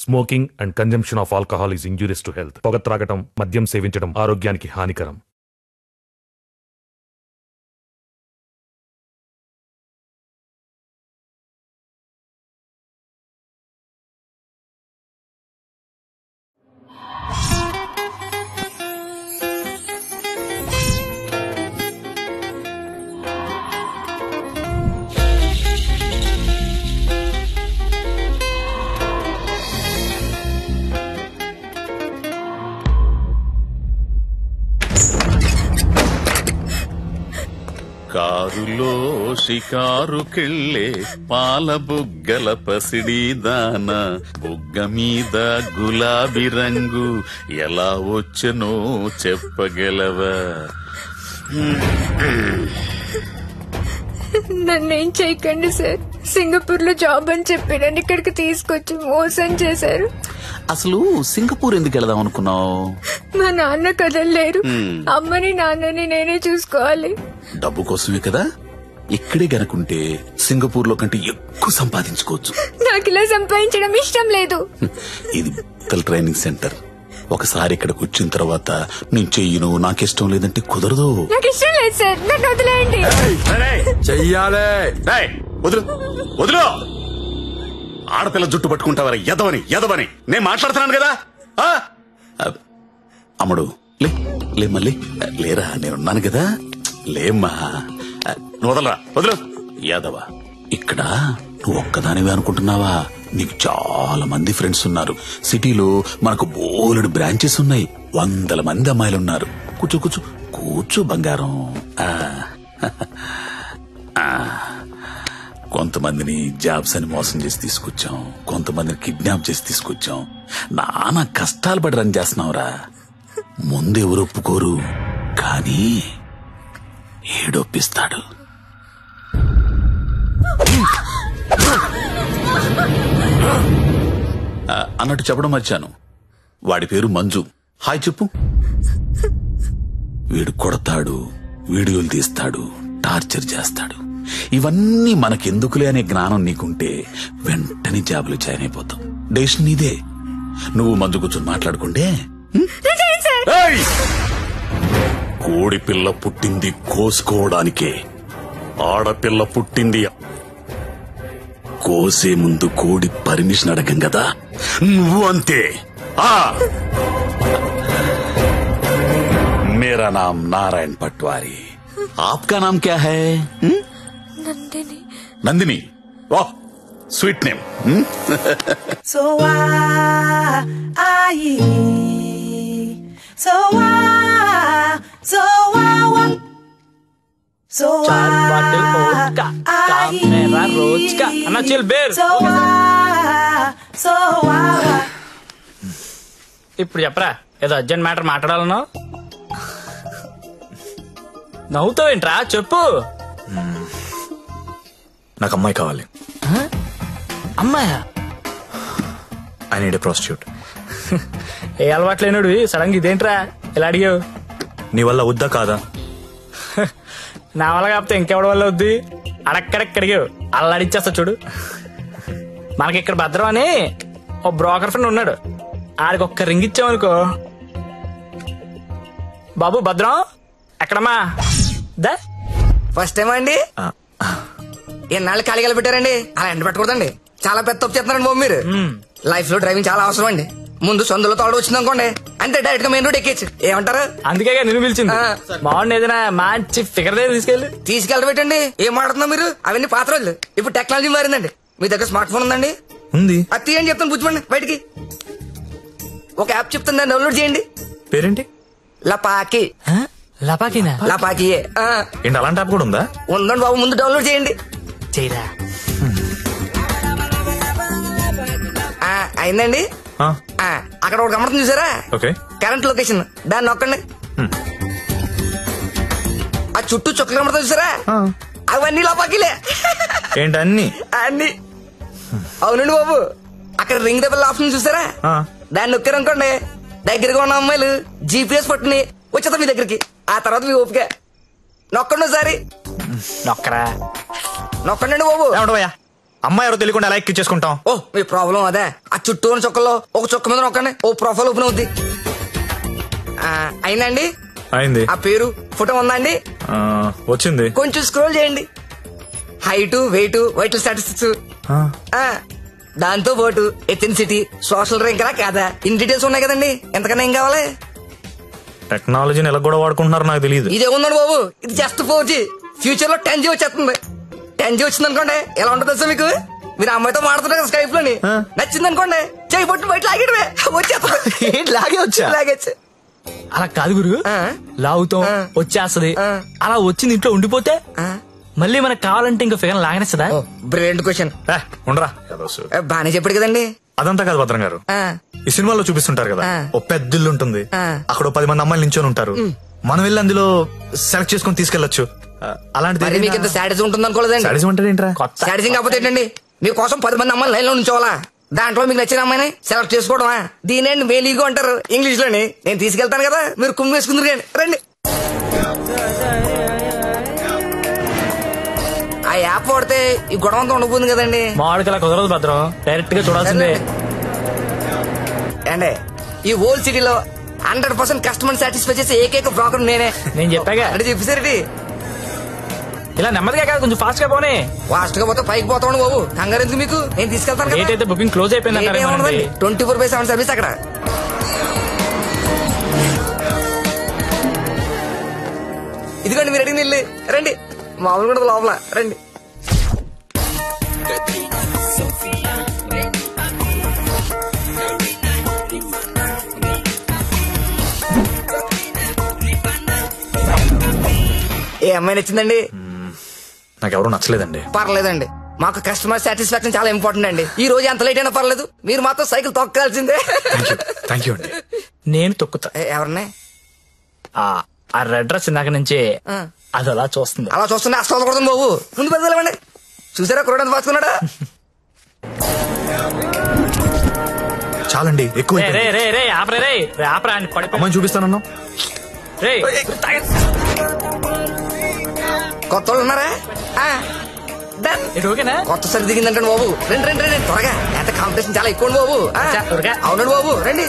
Smoking and consumption of alcohol is injurious to health. పొగ త్రాగటం, మద్యం సేవించడం ఆరోగ్యానికి హానికరం. కారులో షికారుకెళ్ళే పాల బుగ్గల పసిడి దాన, బుగ్గ మీద గులాబీ రంగు ఎలా వచ్చనో చెప్పగలవా? నన్నేం చేయకండి సార్. సింగపూర్ లో జాబ్ అని చెప్పి నన్ను ఇక్కడికి తీసుకొచ్చి మోసం చేశారు. అసలు సింగపూర్ ఎందుకు వెళదాం అనుకున్నావు? మా నాన్న కదలలేరు. అమ్మని నాన్నని నేనే చూసుకోవాలి. డబ్బు కోసమే కదా. ఇక్కడే గనుకుంటే సింగపూర్ లో కంటే ఎక్కువ సంపాదించుకోవచ్చు. నాకు ఇలా సంపాదించడం ఇష్టం లేదు. ఇది ట్రైనింగ్ సెంటర్. ఒకసారి ఇక్కడికి వచ్చిన తర్వాత నేను చెయ్యను, నాకిష్టం లేదంటే కుదరదు. నాకు ఇష్టం లేదు సార్, నన్ను వదిలేయండి. చెయ్యాలే. వదులు వదులు. ఆడపిల్ల జుట్టు పట్టుకుంటావరా? ఎదవని ఎదవని నేను మాట్లాడుతున్నాను కదా. అమ్ముడు లే మళ్ళీ లేరా, నేనున్నాను కదా. లేమ్మా, వదలరా, వదులు. యాదవ, ఇక్కడ నువ్వు ఒక్కదానివే అనుకుంటున్నావా? నీకు చాలా మంది ఫ్రెండ్స్ ఉన్నారు. సిటీలో మనకు బోలెడు బ్రాంచెస్ ఉన్నాయి. 100 మంది అమ్మాయిలు ఉన్నారు. కూర్చో కూర్చో కూర్చో బంగారం. కొంతమందిని జాబ్స్ అని మోసం చేసి తీసుకొచ్చాం, కొంతమందిని కిడ్నాప్ చేసి తీసుకొచ్చాం. నానా కష్టాలు పడి రన్ చేస్తున్నావురా. ముందెవరు ఒప్పుకోరు, కానీ ఏడొప్పిస్తాడు. అన్నట్టు చెప్పడం మర్చాను, వాడి పేరు మంజు. హాయ్ చెప్పు. వీడు కొడతాడు, వీడియోలు తీస్తాడు, టార్చర్ చేస్తాడు. ఇవన్నీ మనకెందుకులే అనే జ్ఞానం నీకుంటే వెంటనే జాబులు జాయిన్ అయిపోతాం. డెసిషన్ నీదే. నువ్వు మంజు కూర్చొని మాట్లాడుకుంటే. కోడి పిల్ల పుట్టింది కోసుకోవడానికే, ఆడపిల్ల పుట్టింది కోసే ముందు కోడి పర్మిషన్ అడగం కదా. నువ్వు అంతే. मेरा नाम नारायण पटवारी, आपका नाम क्या है? నందిని. नंदिनी. वाह, स्वीट नेम. So चार बाटल वोडका, काम मेरा रोज का. अन्ना चिल बेर. ఇప్పుడు చెప్పరా, ఏదో అర్జెంట్ మ్యాటర్ మాట్లాడాలను. నవ్వుతావేంట్రా, చెప్పు. నాకు అమ్మాయి కావాలి. అమ్మాయా? I need a prostitute. ఏ అలవాటు లేనుడివి సడన్ గా ఇదేంట్రా ఇలా అడిగావు? నీ వల్ల వద్దా కాదా? నా వల్ల కాకపోతే ఇంకెవడి వల్ల వద్ది? అడక్కడెక్కడిగావు, అలా అడిచేస్తా చూడు. మనకి ఇక్కడ భద్రం అని ఓ బ్రోకర్ ఫ్రెండ్ ఉన్నాడు. ఆడికి ఒక్క రింగ్ ఇచ్చామనుకో. బాబు భద్రం ఎక్కడమ్మా? దా. ఫస్ట్ టైం అండి? ఎన్నాళ్ళు ఖాళీగా పెట్టారండి? అలా ఎండ పెట్టకూడదండి. చాలా పెద్ద తప్పు చేస్తున్నారండి బాబు మీరు. లైఫ్ లో డ్రైవింగ్ చాలా అవసరం అండి. ముందు సొందులో తోడు వచ్చింది అనుకోండి, అంటే డైరెక్ట్ గా మెయిన్ రోడ్ ఎక్కేచ్చు. ఏమంటారు? అందుకే నిన్ను పిలిచింది. బాగుంది, ఏదైనా మంచి ఫిగర్ దగ్గర తీసుకెళ్ళబెట్టండి. ఏం మాడుతున్నావు మీరు? అవన్నీ పాత రోజులు. ఇప్పుడు టెక్నాలజీ మారిందండి. మీ దగ్గర స్మార్ట్ ఫోన్ ఉందండి? ఉంది. అది తీయండి చెప్తాను, పుచ్చుకోండి బయటికి. ఒక యాప్ చెప్తాను, దాన్ని డౌన్లోడ్ చేయండి. పేరేంటి? లపాకి. లపాకినా? లపాకియే. ఏంటి అలాంటి యాప్ కూడా ఉందా? ఉందండి బాబు, ముందు డౌన్లోడ్ చేయండి. చేయరా. అయిందండి. అక్కడ ఒక గమనం చూసారా? కరెంట్ లొకేషన్, దాన్ని నొక్కండి. ఆ చుట్టూ చుక్కలు గమనం చూసారా? అవన్నీ లపాకిలే. ఏంటి అన్ని? అన్ని. అవునండి బాబు, అక్కడ రింగ్ దెబ్బల ఆప్షన్ చూసారా? దాన్ని నొక్కారనుకోండి, దగ్గరగా ఉన్న అమ్మాయిలు GPS పట్టుని వచ్చేస్తా మీ దగ్గరికి. ఆ తర్వాత మీ ఓపిక. నొక్కండి ఒకసారి. నొక్కరా. నొక్కండి బాబు. అమ్మాయి ఎవరో తెలియకుండా ఎలా ఎక్కించేసుకుంటాం? ఓ మీ ప్రాబ్లం అదే. ఆ చుట్టూ ఉన్న చుక్కల్లో ఒక చుక్క మీద నొక్కండి, ఓ ప్రొఫైల్ ఓపెన్ అవుద్ది. అయిందా అండి? అయింది. ఆ పేరు ఫోటో ఉందా అండి? వచ్చింది. కొంచెం స్క్రోల్ చేయండి. హైట్, వెయిట్, వైటల్ స్టాటిస్టిక్స్, దాంతో పాటు ఎథెన్సిటీ, సోషల్ ర్యాంక్ కాదా, ఇన్ డీటెయిల్స్ ఉన్నాయి కదండి. ఎంతకన్నా ఏం కావాలి? టెక్నాలజీని ఎలా కూడా వాడుకుంటున్నారో నాకు తెలియదు. ఇదే ఉందండి బాబు, ఇది జస్ట్ 4G. ఫ్యూచర్ లో 10G వచ్చేస్తుంది. 10G వచ్చింది అనుకోండి ఎలా ఉంటుంది సార్ మీకు? మీరు అమ్మాయితో మాడుతున్నారు కదా స్కైప్ లోని, నచ్చింది అనుకోండి చేయి పట్టు బయట లాగేయడమే, వచ్చేస్తుంది. లాగేచ్చు. అలా కాదు గురు, లాగుతాం వచ్చేస్తది. అలా వచ్చింది ఇంట్లో ఉండిపోతే మళ్ళీ మనకు కావాలంటే ఇంకా ఫిగర్ లాగనేస్తుందా? Brilliant question. ఉండరా, బానే చెప్పాడు కదండి. అదంతా కాదు భద్రం గారు, ఈ సినిమాలో చూపిస్తుంటారు కదా ఓ పెద్ద ఇల్లు ఉంటుంది, అక్కడ 10 మంది అమ్మాయిలు నించొని ఉంటారు, మనం వెళ్ళి అందులో సెలెక్ట్ చేసుకుని తీసుకెళ్లొచ్చు. అలాంటిది మీకు ఎంత సాటిస్ఫై ఉంటుంది అనుకోలేదండి. సాడిజం అంటే ఏంట్రా? సాటిస్ఫై కాకపోతే ఏంటండి, మీకోసం 10 మంది అమ్మాయిలు లైన్ లో ఉంచోవాలా? దాంట్లో మీకు నచ్చిన అమ్మాయిని సెలెక్ట్ చేసుకోవడమా? దీని వేలీగో అంటారు ఇంగ్లీష్ లోని. నేను తీసుకెళ్తాను కదా, మీరు కుమ్మి వేసుకుందరు కానీ రండి. ఆ యాప్ వాడితే ఈ గొడవ అంతా ఉండబోతుంది కదండి. మామిడికి అలా కుదరదు భద్రం, డైరెక్ట్ గా చూడాల్సిందే. అండి ఈ హోల్ సిటీలో 100% కస్టమర్ సాటిస్ఫై చేసే ఏకైక బ్రోకర్ నేనే. నేను చెప్పాగా అంటే చెప్పేసరి ఇలా నెమ్మదిగా కాదు, కొంచెం ఫాస్ట్ గా పోనీ. ఫాస్ట్ గా పోతే పైకి పోతాను బాబు, కంగారు ఎందుకు మీకు? నేను తీసుకెళ్తాను కదా. ఏంటైతే బుకింగ్ క్లోజ్ అయిపోయింది 24/7 సర్వీస్ అక్కడ. ఇదిగోండి మీరు అడిగిన ఇల్లు, రండి. మామూలు కూడా లోపల రండి. ఏ అమ్మాయి నచ్చిందండి? నాకెవరూ నచ్చలేదండి. పర్లేదండి, మాకు కస్టమర్ సాటిస్ఫాక్షన్ చాలా ఇంపార్టెంట్ అండి. ఈ రోజు ఎంత లేట్ అయినా పర్లేదు, మీరు మాత్రం సైకిల్ తొక్కాల్సిందే. థ్యాంక్ యూ అండి. నేను తొక్కుతా. ఎవరిని? ఆ రెడ్ డ్రెస్ ఇందాక నుంచి అది అలా చూస్తుంది. అలా చూస్తుండే అసలు కొడుతుంది బాబు. ముందు పెద్దలేమండి, చూసారా కుర్రాడు ఎంత పాసుకున్నాడా? చాలండి, ఎక్కువ అమ్మాయిని చూపిస్తానన్నా. కొత్త వాళ్ళు ఉన్నారా? కొత్త సరి దిగిందంటే బాబు. రండి రండి రండి త్వరగా, ఎంత కాంపిటీషన్ చాలా ఎక్కువ బాబు. అవునండి బాబు, రండి.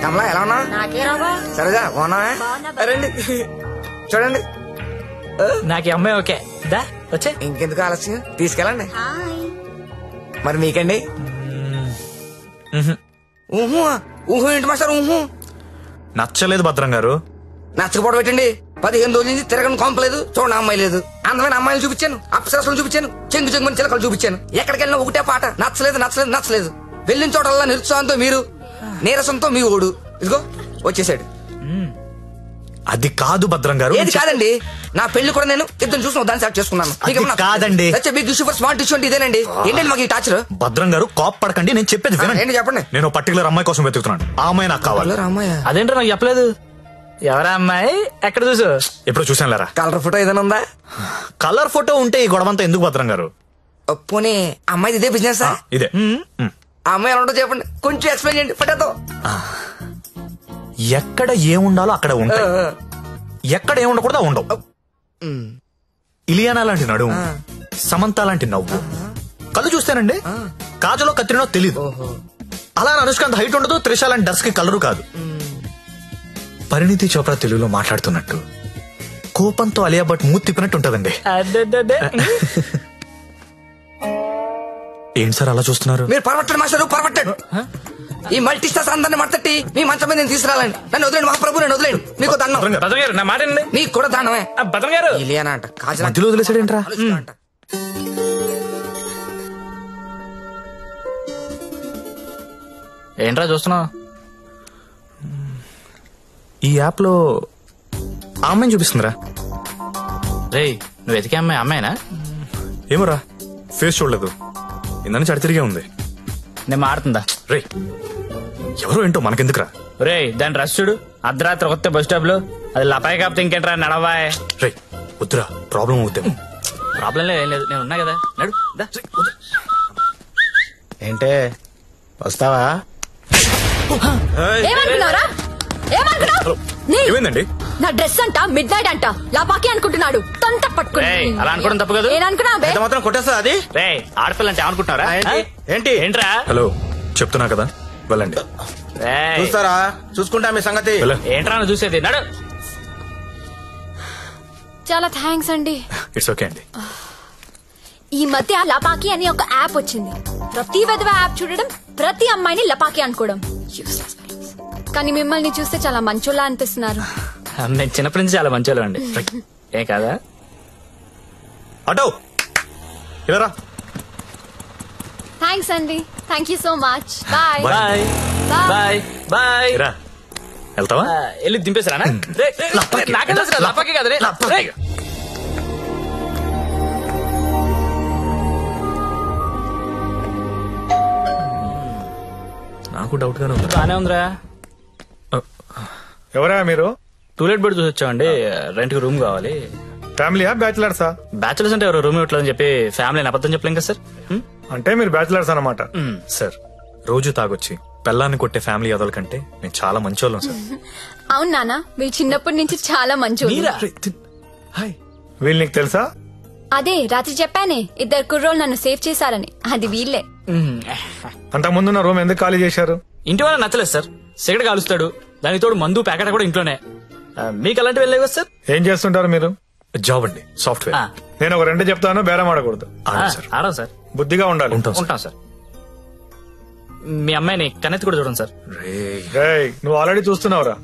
కమలా ఎలా ఉన్నా? సరేగా బాగున్నా? రండి చూడండి. నాకు ఈ అమ్మాయి ఓకే. దా వచ్చే. ఇంకెందుకు ఆలస్యం, తీసుకెళ్ళండి. మరి మీకండి? ఊహు ఊహు ఏంటి మాస్టర్? ఊహు నచ్చలేదు భద్రం గారు. నచ్చకపోవడం పెట్టండి. 15 రోజుల నుంచి తిరగని కొంపలేదు, చూడండి అమ్మాయి లేదు. అందమైన అమ్మాయిలు చూపించాను, అప్సరసలు చూపించాను, చెంగు చెంగుని చిలకలు చూపించాను. ఎక్కడికి వెళ్ళినా ఒకటే పాట, నచ్చలేదు నచ్చలేదు నచ్చలేదు. వెళ్ళిన చోటల్లా నిరుత్సాహంతో మీరు, నీరసంతో మీ ఓడు. ఇదిగో వచ్చేసాడు. అది కాదు భద్రం గారు. ఏది కాదండి, నా పెళ్లి కూడా నేను ఇద్దరు చూసిన దాన్ని సెలెక్ట్ చేసుకున్నాను. కాదండి, big issue for smart issue అంటే ఇదేనండి. ఏంటండి మాకు ఈ టాచర్? భద్రం గారు కాప్ పడకండి, నేను చెప్పేది ఏంటి చెప్పండి. నేను పర్టికులర్ అమ్మాయి కోసం వెతుకుతున్నాను, ఆ అమ్మాయి నాకు కావాలి. అదేంటో నాకు చెప్పలేదు. ఎవరా అమ్మాయి? ఎక్కడ చూసు? ఎప్పుడు చూసాను లేరా. కలర్ ఫోటో ఏదైనా ఉందా? కలర్ ఫోటో ఉంటే ఈ గొడవంతా ఎందుకు భద్రం గారు? పోనీ అమ్మాయి ఇదే బిజినెస్? ఇదే. ఆ అమ్మాయి ఎలా ఉంటుందో చెప్పండి, కొంచెం ఎక్స్ప్లెయిన్ చేయండి ఫోటోతో. ఎక్కడ ఏముండాలో అక్కడ ఉంటాయి, ఎక్కడ ఏముండకూడదు ఉండవు. ఇలియానా లాంటి నడుము, సమంత లాంటి నవ్వు, కళ్ళు చూస్తేనండి కాజలో కత్తిరినో తెలీదు. అలా అనుష్కాంత్ హైట్ ఉండదు, త్రిష లాంటి డర్స్ కి కలరు కాదు. పరిణితి చోప్రా తెలుగులో మాట్లాడుతున్నట్టు, కోపంతో అలియా భట్ మూతి తిప్పినట్టు ఉంటదండి. ఏంటి సార్ అలా చూస్తున్నారు? మీరు పరమట్టండి మాస్టర్, పరమట్టండి. ఈ మల్టీ స్టార్స్ అందరిని మట్టట్టి మీ మంచం మీద నేను తీసుకురాలండి. నన్ను వదిలేండి మహాప్రభు, నేను వదిలేండి. మీకు దండం. నా మాట నీకు కూడా దండమే. భద్రం గారు ఇలియానా అంట, కాజల్ మధ్యలో వదిలేసాడేంట్రా? ఏంట్రా చూస్తున్నావు? ఈ యాప్ లో ఆ అమ్మాయిని చూపిస్తుందిరా. రే నువ్వు వెతికే అమ్మాయి అమ్మాయినా? ఏమోరా, ఫేస్ చూడలేదు, ఇందని చడి తిరిగే ఉంది. నేను మాడుతుందా? రే ఎవరో ఏంటో మనకెందుకురా. రే దాని రష్ చూడు, అర్ధరాత్రి వస్తే బస్ స్టాప్ లో. అది లపాయి కాకపోతే ఇంకేంట్రా నడవాయ్. రే వద్దురా, ప్రాబ్లం అవుతాము. ప్రాబ్లం లేదు, ఏం లేదు, నేను ఉన్నా కదా. నడు. ఏంటే వస్తావా? ఏమైందండి? నా డ్రెస్ అంట మిడ్ నైట్ అంట లాపాకి అనుకుంటున్నాడు తొంత పట్టుకుని అలా అనుకోవడం తప్పు కదా. ఏననుకున్నా మాత్రం కొట్టేస్తా అది. రే ఆడపిల్ల అంటే అనుకుంటున్నారా? ఏంటి ఏంట్రా? హలో చెప్తున్నా కదా వెళ్ళండి. చూస్తారా చూసుకుంటా మీ సంగతి. ఏంట్రా నువ్వు చూసేది? నడు. చాలా థ్యాంక్స్ అండి. ఇట్స్ ఓకే అండి. ఈ మధ్య లపాకి అని ఒక యాప్ వచ్చింది. ప్రతి విధవ యాప్ చూడడం, ప్రతి అమ్మాయిని లపాకి అనుకోవడం. Useless fellows. కానీ మిమ్మల్ని చూస్తే చాలా మంచోళ్ళ అనిపిస్తున్నారు. నేను చిన్నప్పటి నుంచి చాలా మంచోళ్ళు అండి. ఏ కాదా? అటో ఇలా థ్యాంక్స్ అండి. Thank you so much. Bye bye bye bye. రా వెళ్తావా? వెళ్ళి దింపేసారా? నాకే తెలుసు లపాకి కదా. నాకు డౌట్ గానే ఉంది. బానే ఉందిరా. ఎవరా మీరు? టూలెట్ బెడ్ చూసి వచ్చామండి. రెంట్ కి రూమ్ కావాలి. ఫ్యామిలీయా బ్యాచిలర్సా? బ్యాచులర్స్ అంటే ఎవరు రూమ్ ఇవ్వట్లేదని చెప్పి ఫ్యామిలీ అబద్ధం చెప్పలేం కదా సార్. అంటే మీరు బ్యాచిలర్స్ అన్నమాట. సార్ రోజు తాగొచ్చి పెళ్ళాన్ని కొట్టే ఫ్యామిలీ అదల కంటే నేను చాలా మంచోళ్ళం సార్. అవును నాన్న, మీరు చిన్నప్పటి నుంచి చాలా మంచోళ్ళు. హాయ్ వీళ్ళు నీకు తెలుసా? అదే రాత్రి చెప్పానే, 2 కుర్రోళ్ళు నన్ను సేవ్ చేశారని. అది వీళ్ళే. అంతకు ముందున్న రూమ్ ఎందుకు ఖాళీ చేశారు? ఇంటి వాళ్ళ నచ్చలేదు సార్. సిగరెట్ కాలుస్తాడు, దానికి తోడు మందు ప్యాకెట్ కూడా ఇంట్లోనే. మీకు అలాంటివి వెళ్ళలేవు కదా సార్. ఏం చేస్తుంటారు మీరు? జాబ్ అండి, సాఫ్ట్వేర్. నేను ఒక 2 చెప్తాను, బేరం ఆడకూడదు. ఆడం సార్. బుద్ధిగా ఉండాలి. ఉంటాం సార్. మీ అమ్మాయిని కన్నెత్తి కూడా చూడండి సార్. రేయ్, నువ్వు ఆల్రెడీ చూస్తున్నావురా?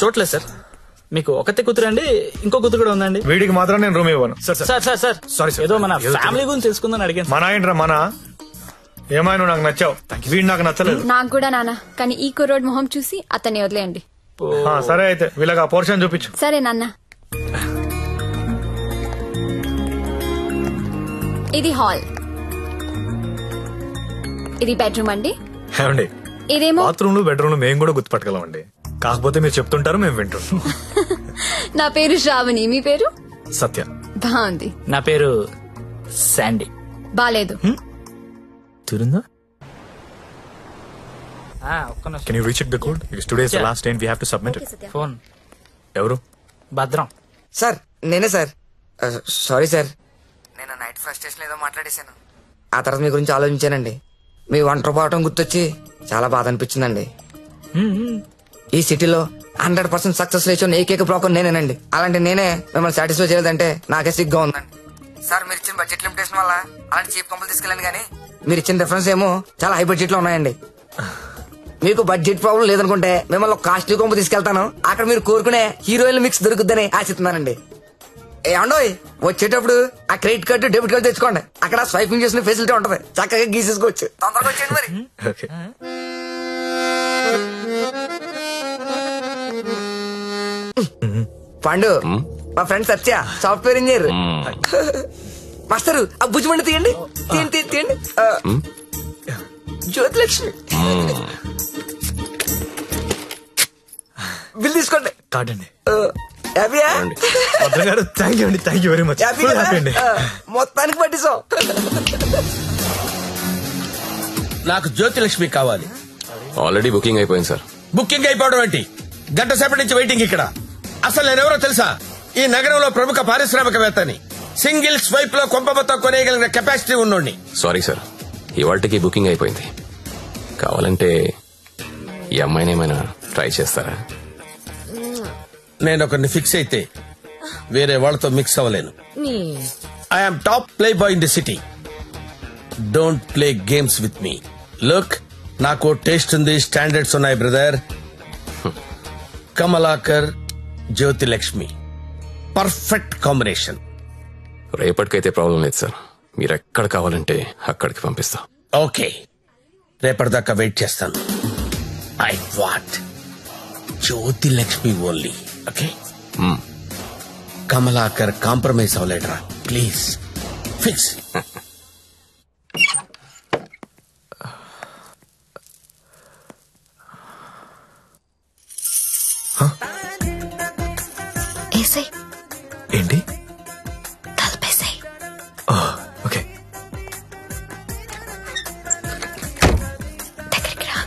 చూడలేదు సార్. మీకు ఒకతే కూతురు అండి, ఇంకో కూతురు కూడా ఉందండి. వీడికి మాత్రం నేను రూమ్ ఇవ్వను. సార్ సారీ సార్, ఏదో మన ఫ్యామిలీ గురించి తెలుసుకుందని అడిగాను. మన ఏంట్రా మన? ఏమైనా నాకు నచ్చావు, వీడు నాకు నచ్చలేదు. నాకు కూడా నాన్న, కానీ ఈ కుర్రోడ్ మొహం చూసి అతన్ని వదిలేయండి. సరే అయితే వీళ్ళకి ఆ పోర్షన్ చూపించు. సరే నాన్న. ఇది హాల్, ఇది బెడ్రూమ్ అండి. ఏమండి, ఇదేమో బాత్రూమ్ లో బెడ్రూమ్ లో మేము కూడా గుర్తుపట్టగలం అండి. కాకపోతే మీరు చెప్తుంటారు, మేము వింటుంటాం. నా పేరు శ్రావణి, మీ పేరు? సత్య. బాగుంది. నా పేరు శాండీ. బాలేదు. తిరుందా? ఒక్క నిమిషం. Can you recheck the code? Because today is the last day and we have to submit it. Phone. ఎవరు? భద్రం. సార్ నేనే సార్. సారీ సార్, నేను నైట్ ఫ్రస్ట్రేషన్ ఏదో మాట్లాడేశాను. ఆ తర్వాత మీ గురించి ఆలోచించానండి. మీ ఒంటరి పోవటం గుర్తొచ్చి చాలా బాధ అనిపించిందండి. ఈ సిటీలో 100% సక్సెస్ రేషియో ఏకైక బ్రోకర్ నేనేనండి. అలాంటి నేనే మిమ్మల్ని సాటిస్ఫై చేయలేదంటే నాకే సిగ్గా ఉందండి. సార్ మీరు ఇచ్చిన బడ్జెట్ లిమిటేషన్ వల్ల అలాంటి చీప్ కంపెనీ తీసుకెళ్ళండి, కానీ మీరు ఇచ్చిన రిఫరెన్స్ ఏమో చాలా హై బడ్జెట్ లో ఉన్నాయండి. మీకు బడ్జెట్ ప్రాబ్లం లేదనుకుంటే మిమ్మల్ని ఒక కాస్ట్లీ కొంపు తీసుకెళ్తాను. అక్కడ మీరు కోరుకునే హీరోయిన్ మిక్స్ దొరుకుద్దని ఆశిస్తున్నానండి. ఏమండోయ్, వచ్చేటప్పుడు ఆ క్రెడిట్ కార్డు డెబిట్ కార్డు తెచ్చుకోండి. అక్కడ స్వైపింగ్ చేసిన ఫెసిలిటీ ఉంటది, చక్కగా గీసేసుకోవచ్చు. తొందరగా వచ్చేయండి మరి. Okay. పండు, మా ఫ్రెండ్ సత్య, సాఫ్ట్వేర్ ఇంజనీర్. మాస్టరు ఆ భుజమండి తీయండి, తీయండి తీయండి. జ్యోతిలక్ష్మి బిల్ తీసుకోండి. కార్డ్ అండి. హ్యాపీయా? థ్యాంక్ యూ అండి, thank you very much. Happy అండి. మొత్తానికి పట్టిస్తాం. నాకు జ్యోతిలక్ష్మి కావాలి. ఆల్రెడీ బుకింగ్ అయిపోయింది సార్. బుకింగ్ అయిపోవడం ఏంటి? గంట సేపటి నుంచి వెయిటింగ్ ఇక్కడ. అసలు నేనెవరో తెలుసా? ఈ నగరంలో ప్రముఖ పారిశ్రామికవేత్తని. సింగిల్ స్వైప్ లో కొంపబతో కొనేయగలిగిన కెపాసిటీ ఉన్నోడిని. సారీ సార్, ఇవాళకి బుకింగ్ అయిపోయింది. కావాలంటే ఈ అమ్మాయిని ఏమైనా ట్రై చేస్తారా? నేను ఒకరిని ఫిక్స్ అయితే వేరే వాళ్ళతో మిక్స్ అవ్వలేను. I'm top playboy in the city. Don't play games with me. Look, నాకు టేస్ట్ ఉంది, స్టాండర్డ్స్ ఉన్నాయి brother. Kamalakar, Jyothilakshmi, perfect combination. రేపటికైతే ప్రాబ్లం లేదు సార్, మీరు ఎక్కడ కావాలంటే అక్కడికి పంపిస్తా. ఓకే, రేపటిదాకా వెయిట్ చేస్తాను. I want Jyothilakshmi only. Okay, Kamalakar compromise అవ్వలేడరా ప్లీజ్. ఫిక్స్. ఏంటి? తలపేసాయి. ఓకే. దగ్గరికి రా.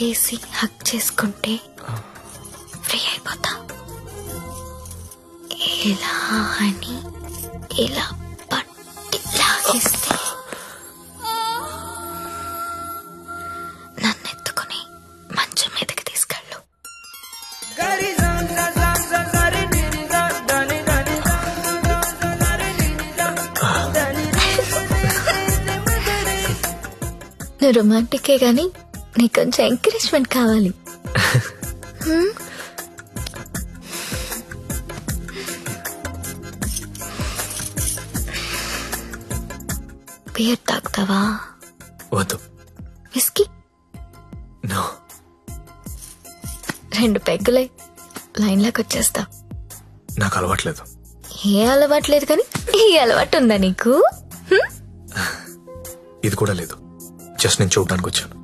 నాకేసి హక్ చేసుకుంటే ఫ్రీ అయిపోతా. ఇలా అని ఇలా పట్టి లాగేస్తే నన్ను ఎత్తుకుని మంచం మీదకి తీసుకెళ్ళు. నువ్వు రొమాంటికే గాని నీకు కొంచెం ఎంకరేజ్మెంట్ కావాలి. బియర్ తాగుతావా? వద్దు. విస్కీ? నో. 2 పెగ్గులై లైన్లోకి వచ్చేస్తా. నాకు అలవాట్లేదు. ఏ అలవాట్లేదు కానీ ఈ అలవాటు ఉందా నీకు? ఇది కూడా లేదు. జస్ట్ నేను చూడడానికి వచ్చాను.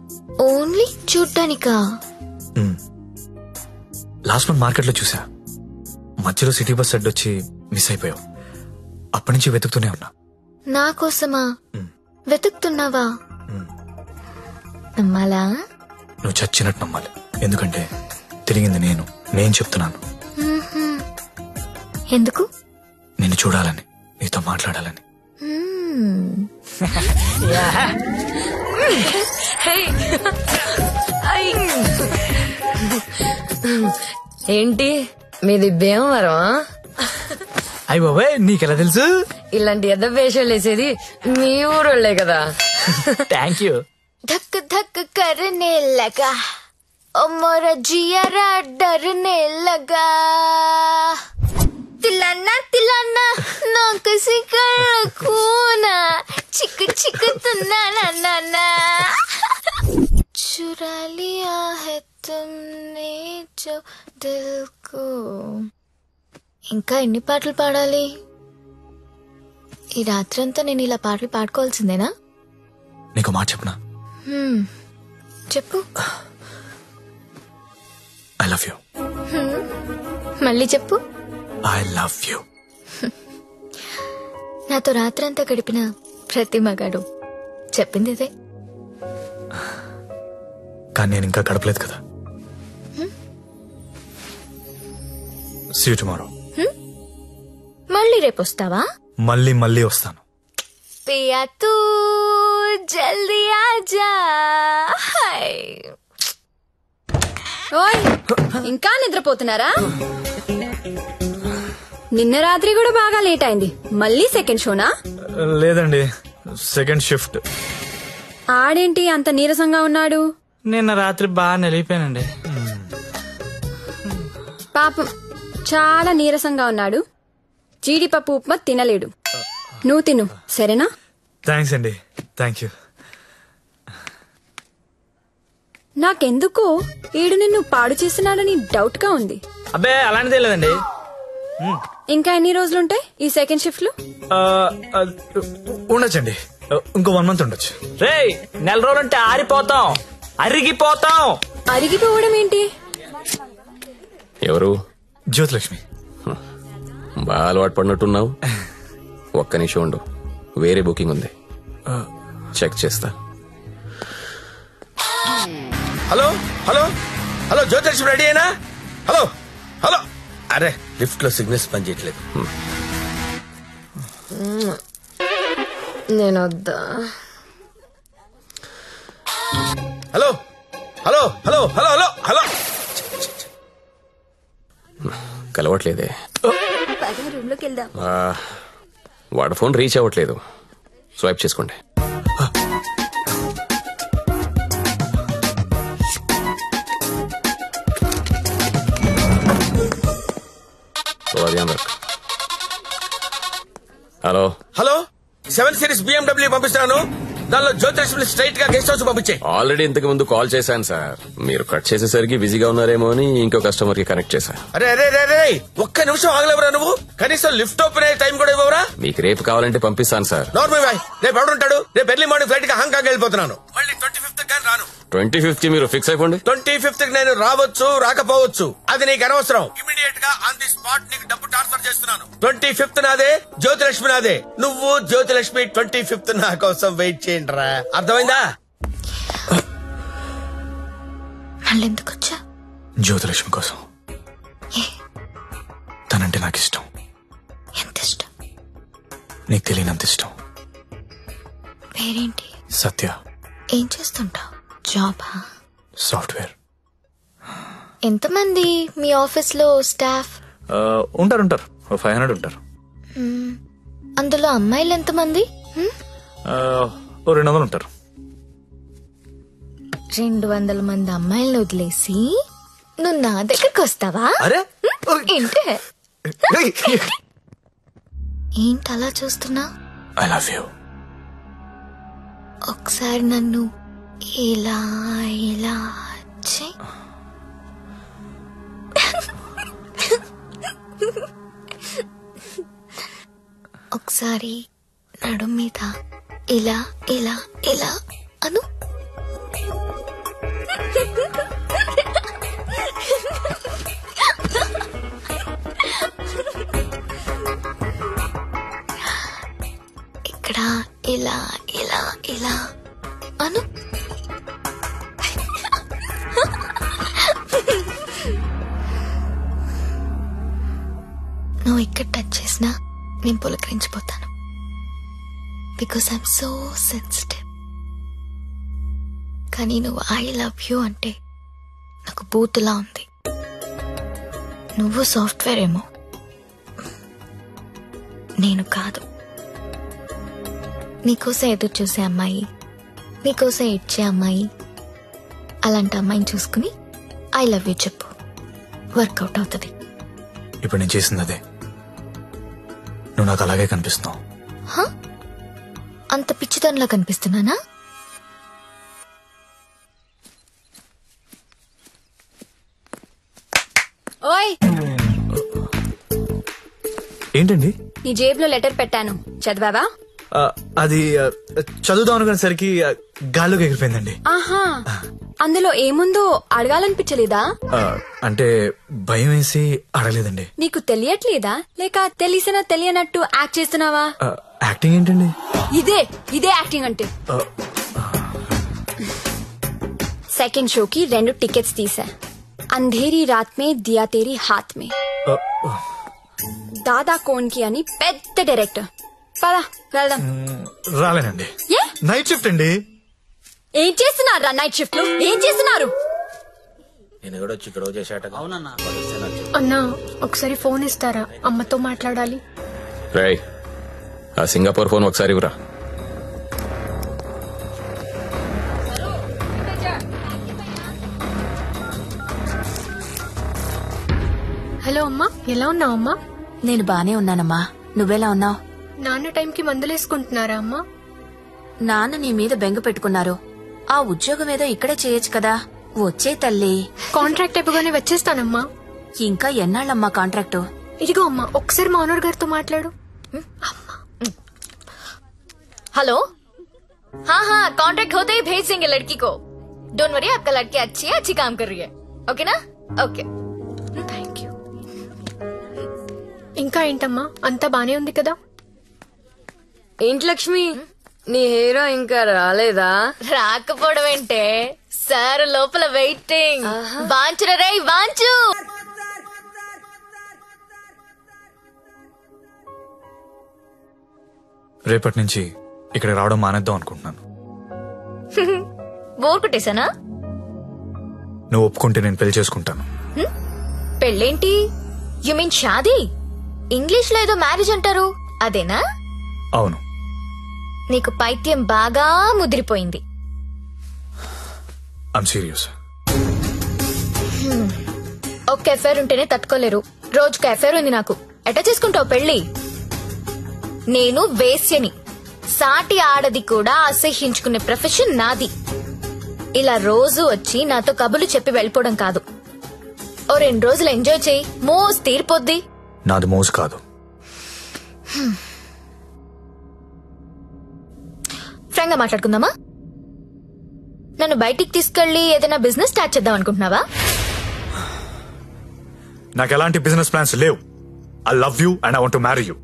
ఓన్లీ చూడ్డానికా? లాస్ట్ మంత్ మార్కెట్లో చూసా. మధ్యలో సిటీ బస్ అడ్డొచ్చి మిస్ అయిపోయావు. అప్పటి నుంచి వెతుకుతూనే ఉన్నా. నా కోసమా వెతుకుతున్నావా? నమ్మాలా? నువ్వు చచ్చినట్టు నమ్మాలి. ఎందుకంటే తిరిగింది నేను చెప్తున్నాను. ఎందుకు? నిన్ను చూడాలని, నీతో మాట్లాడాలని. ఏంటి మీది భీమవరం? అయ్య బాబాయ్, నీకెలా తెలుసు? ఇలాంటి ఎద్ద వేషాలు వేసేది మీ ఊరోళ్లే కదా. Thank you. धक धक करने लगा ओ मोरा जियारा डरने लगा. तिलाना तिलाना ना किसी कूना चिक चिक तुना ना ना ना चुरा लिया है तुमने जो दिल को. ఇంకా ఎన్ని పాటలు పాడాలి? ఈ రాత్రంతా నేను ఇలా పాటలు పాడుకోవాల్సిందేనా? నీకు మాట చెప్పనా? చెప్పు. I love you. మళ్ళీ చెప్పు. I love you. నాతో రాత్రంతా గడిపిన ప్రతి మగాడు చెప్పింది ఇదే. కానీ నేను ఇంకా గడపలేదు కదా. See you tomorrow. మళ్ళీ రేపు వస్తావా? మళ్ళీ వస్తాను. పియా తూ జల్దీ ఆజా. ఓయ్, ఇంకా నిద్రపోతున్నారా? నిన్న రాత్రి కూడా బాగా లేట్ అయింది. మళ్ళీ సెకండ్ షోనా? లేదండి, సెకండ్ షిఫ్ట్. ఆడేంటి అంత నీరసంగా ఉన్నాడు? నిన్న రాత్రి బాగా నిలిపోయానండి. పాపం చాలా నీరసంగా ఉన్నాడు. జీడిపప్పు ఉప్మా తినలేడు. నువ్వు తిను, సరేనా? థ్యాంక్స్ అండి. Thank you. నాకెందుకో ఈడు నిన్ను పాడు చేస్తున్నాడని డౌట్ గా ఉంది. అబ్బే అలాంటిదే లేదండి. ఇంకా ఎన్ని రోజులుంటాయి ఈ సెకండ్ షిఫ్ట్ లో? ఉండొచ్చండి, ఇంకో 1 month ఉండొచ్చు. రేయ్, 4 రోజులుంటే ఆరిపోతాం, అరిగిపోతాం. అరిగిపోవడం ఏంటి? ఎవరు? జ్యోతిలక్ష్మి. బాగా అలవాటు పడినట్టున్నావు. ఒక్క నిమిషం ఉండు, వేరే బుకింగ్ ఉంది, చెక్ చేస్తా. Hello hello hello, Jyothilakshmi ready అయినా? Hello hello. అరే, లిఫ్ట్ లో సిగ్నల్స్ పనిచేయట్లేదు. నేను వద్దా? Hello hello hello hello hello hello. కలవట్లేదే. రూమ్ లోకి వెళ్దాం. వాడి ఫోన్ రీచ్ అవ్వట్లేదు. స్వైప్ చేసుకోండి. హలో హలో, 7 Series BMW పంపిస్తున్నాను. దానిలో జ్యోతిలక్ష్మి స్ట్రైట్ గా గెస్ట్ హౌస్ పంపించే. ఆల్రెడీ ఇంతకు ముందు కాల్ చేశాను సార్. మీరు కట్ చేసేసరికి బిజీగా ఉన్నారేమో అని ఇంకో కస్టమర్ కి కనెక్ట్ చేశా. అరే అరే అరే, ఒక్క నిమిషం ఆగలేవరా నువ్వు? కనీసం లిఫ్ట్ ఓపెన్ అయ్యే టైం కూడా ఇవ్వరా? మీకు రేపు కావాలంటే పంపిస్తాను సార్. నార్మల్ బాయ్, రేపు ఎవడుంటాడు? రేపు ఎర్లీ మార్నింగ్ ఫ్లైట్ గా హాంకాంగ్ వెళ్ళిపోతున్నాను. మళ్ళీ 25th కానీ రాను. 25th మీరు ఫిక్స్ అయిపోండి. 25th నేను రావచ్చు, రాకపోవచ్చు, అది నీకు అనవసరం. ఇమీడియట్ గా ఆన్ ది స్పాట్ నీకు డబ్బు ట్రాన్స్ఫర్ చేస్తున్నాను. 25th నాదే, జ్యోతిలక్ష్మి నాదే. నువ్వు జ్యోతిలక్ష్మి 25th నా కోసం వెయిట్ చేయండి రా. అర్థమైందా? మళ్ళెందుకు వచ్చా? జ్యోతిలక్ష్మి కోసం. తనంటే నాకు ఇష్టం. ఎంత ఇష్టం? నీకు తెలియనంత ఇష్టం. పేరేంటి? సత్య. ఏం చేస్తుంటావు? జాబా? సాఫ్ట్వేర్. ఎంతమంది మీ ఆఫీస్ లో స్టాఫ్? ఉంటారు 500 ఉంటారు. అందులో అమ్మాయిలు ఎంతమంది? 200 ఉంటారు. 200 మంది అమ్మాయిలను వదిలేసి నువ్వు నా దగ్గరకు వస్తావా? అరే ఏంటి ఏంటి అలా చూస్తున్నా? I love you. ఒకసారి నన్ను ఇలా ఇలా చెయ్. ఒకసారి నడుం మీద ఇలా ఇలా ఇలా అను. ఇక్కడ ఇలా ఇలా ఇలా అను. నువ్వు ఇక్కడ టచ్ చేసినా నేను పులకరించిపోతాను. Because I'm so sensitive. కానీ నువ్వు ఐ లవ్ యూ అంటే నాకు బూతులా ఉంది. నువ్వు సాఫ్ట్వేర్ ఏమో, నేను కాదు. నీకోసం ఎదురు చూసే అమ్మాయి, నీకోసం ఇచ్చే అమ్మాయి, అలాంటి అమ్మాయిని చూసుకుని ఐ లవ్ యూ చెప్పు, వర్కౌట్ అవుతుంది. ఇప్పుడు నేను చేసింది అదే. నువ్వు నాకు అలాగే కనిపిస్తున్నావు. అంత పిచ్చితనంలా కనిపిస్తున్నానా? ఓయ్, ఏంటండి? నీ జేబులో లెటర్ పెట్టాను, చదివావా? అది చదువుదాం అనుకునేసరికి గాల్లోకి ఎగిరిపోయిందండి. ఆహా, అందులో ఏముందో అడగాలనిపించలేదా? అంటే భయం వేసి అడగలేదండి. నీకు తెలియట్లేదా, లేక తెలిసినా తెలియనట్టు యాక్ట్ చేస్తున్నావా? యాక్టింగ్ ఏంటండి? ఇదే యాక్టింగ్ అంటే. సెకండ్ షోకి 2 టికెట్స్ తీసా. అంధేరీ రాత్ మే దియా తేరీ హాత్ మే. దాదా కోన్ కి అని పెద్ద డైరెక్టర్. పదా వెళ్దాం. రాలేనండి, నైట్ షిఫ్ట్ అండి. ఏం చేస్తున్నారా నైట్ షిఫ్ట్ లో? ఏం చేస్తున్నారు? నేను కూడా వచ్చి ఇక్కడ చేశాట. అన్నా ఒకసారి ఫోన్ ఇస్తారా? అమ్మతో మాట్లాడాలి. రేయ్, ఆ సింగపూర్ ఫోన్ ఒకసారి ఇవ్వరా. హలో అమ్మా, ఎలా ఉన్నావు అమ్మా? నేను బానే ఉన్నానమ్మా, నువ్వెలా ఉన్నావు? నాన్న టైంకి మందులేసుకుంటున్నారా అమ్మా? నాన్న నీ మీద బెంగ పెట్టుకున్నారు. ఆ ఉద్యోగం ఏదో ఇక్కడే చేయొచ్చు కదా. వచ్చే తల్లి. కాంట్రాక్ట్ అయిపోగానే వచ్చేస్తానమ్మా. ఇంకా ఎన్నాళ్ళమ్మా కాంట్రాక్టు? ఇదిగో అమ్మా, ఒకసారి మా ఓనర్ గారితో మాట్లాడు. हेलो, हाँ हाँ कॉन्ट्रैक्ट होते ही भेज देंगे लड़की को. डोंट वरी, आपका लड़की अच्छी है, अच्छी काम कर रही है. ओके ना? Okay, thank you. ఇంకా ఏంటమ్మా, అంతా బానే ఉంది కదా? ఏంటి లక్ష్మి, నీ హీరో ఇంకా రాలేదా? రాకపోవడం ఏంటే, సార్ లోపల వెయిటింగ్. వాంచురా రే వాంచు. రేపటి నుంచి ఇక్కడ రావడం మానేద్దాం అనుకుంటున్నాను. బోర్ కొట్టేశానా? నువ్వు ఒప్పుకుంటే నేను పెళ్లి చేసుకుంటాను. పెళ్ళేంటి? యు మీన్ షాదీ? ఇంగ్లీష్ లో ఏదో మ్యారేజ్ అంటారు, అదేనా? అవును. నీకు పైత్యం బాగా ముదిరిపోయింది. I'm serious. ఒక్క ఎఫైర్ ఉంటేనే తట్టుకోలేరు, రోజుకు ఎఫైర్ ఉంది నాకు. ఎట్లా చేసుకుంటావు పెళ్లి? నేను వేశ్యని, సాటి ఆడది కూడా అసహ్యించుకునే ప్రొఫెషన్ నాది. ఇలా రోజు వచ్చి నాతో కబులు చెప్పి వెళ్ళిపోవడం కాదు. ఓ 2 రోజులు ఎంజాయ్ చేయి, మోస్ తీరిపోద్ది. నాది మోజు కాదు. ఫ్రాంక్ గా మాట్లాడుకుందామా? నన్ను బయటికి తీసుకెళ్లి ఏదైనా బిజినెస్ స్టార్ట్ చేద్దాం అనుకుంటున్నావా? నాకు ఎలాంటి బిజినెస్ ప్లాన్స్ లేవు. I love you and I want to marry you.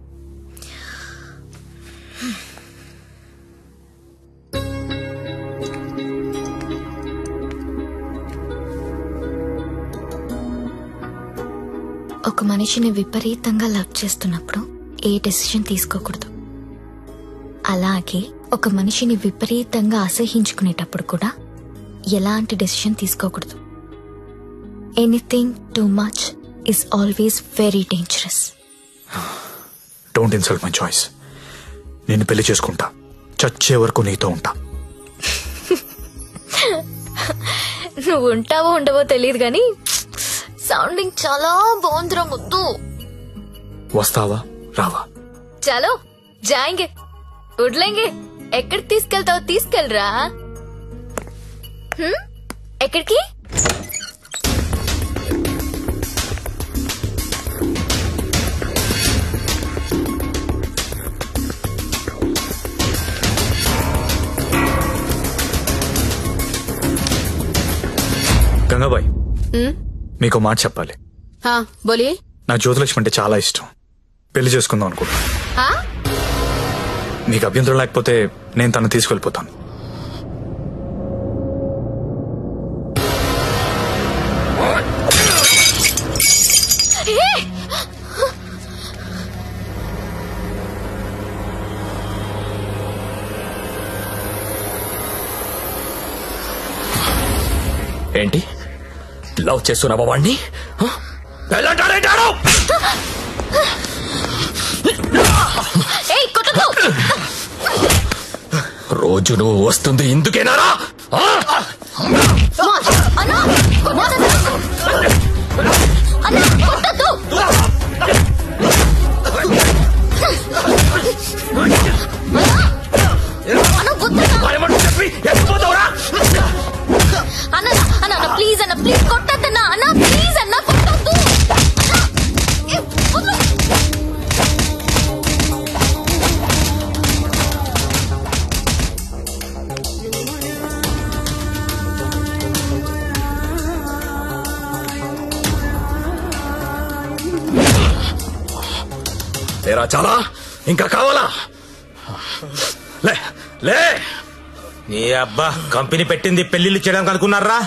ఒక మనిషిని విపరీతంగా లవ్ చేస్తున్నప్పుడు ఏ డెసిషన్ తీసుకోకూడదు. అలాగే ఒక మనిషిని విపరీతంగా అసహించుకునేటప్పుడు కూడా ఎలాంటి డెసిషన్ తీసుకోకూడదు. Anything too much is always very dangerous. Don't insult my choice. నేను పెళ్లి చేసుకుంటా, చచ్చే వరకు నీతో ఉంటా. నువ్వు ఉంటావో ఉండవో తెలియదు గాని సౌండింగ్ చాలా బాగుందిరా ముద్దు. వస్తావా రావా? చలో జాయింగే ఉడ్లేంగే. ఎక్కడికి తీసుకెళ్తావు తీసుకెళ్ళరా. ఎక్కడికి? గంగాబాయ్, మీకు మాట చెప్పాలి. బోలియే. నాకు జ్యోతిలక్ష్మి అంటే చాలా ఇష్టం. పెళ్లి చేసుకుందాం అనుకుంటా. మీకు అభ్యంతరం లేకపోతే నేను తను తీసుకెళ్ళిపోతాను. ఏంటి లవ్ చేస్తున్నావా వాణ్ణి? రోజు నువ్వు వస్తుంది ఇందుకేనారా? ప్లీజ్ అన్న, ప్లీజ్ కొట్టద్దన్నా అన్న, ప్లీజ్ అన్న కొట్టద్దు. లేరా చాలా? ఇంకా కావాలా? లే లే. నీ అబ్బా కంపెనీ పెట్టింది పెళ్లిళ్ళు చేయడానికి అనుకున్నారా?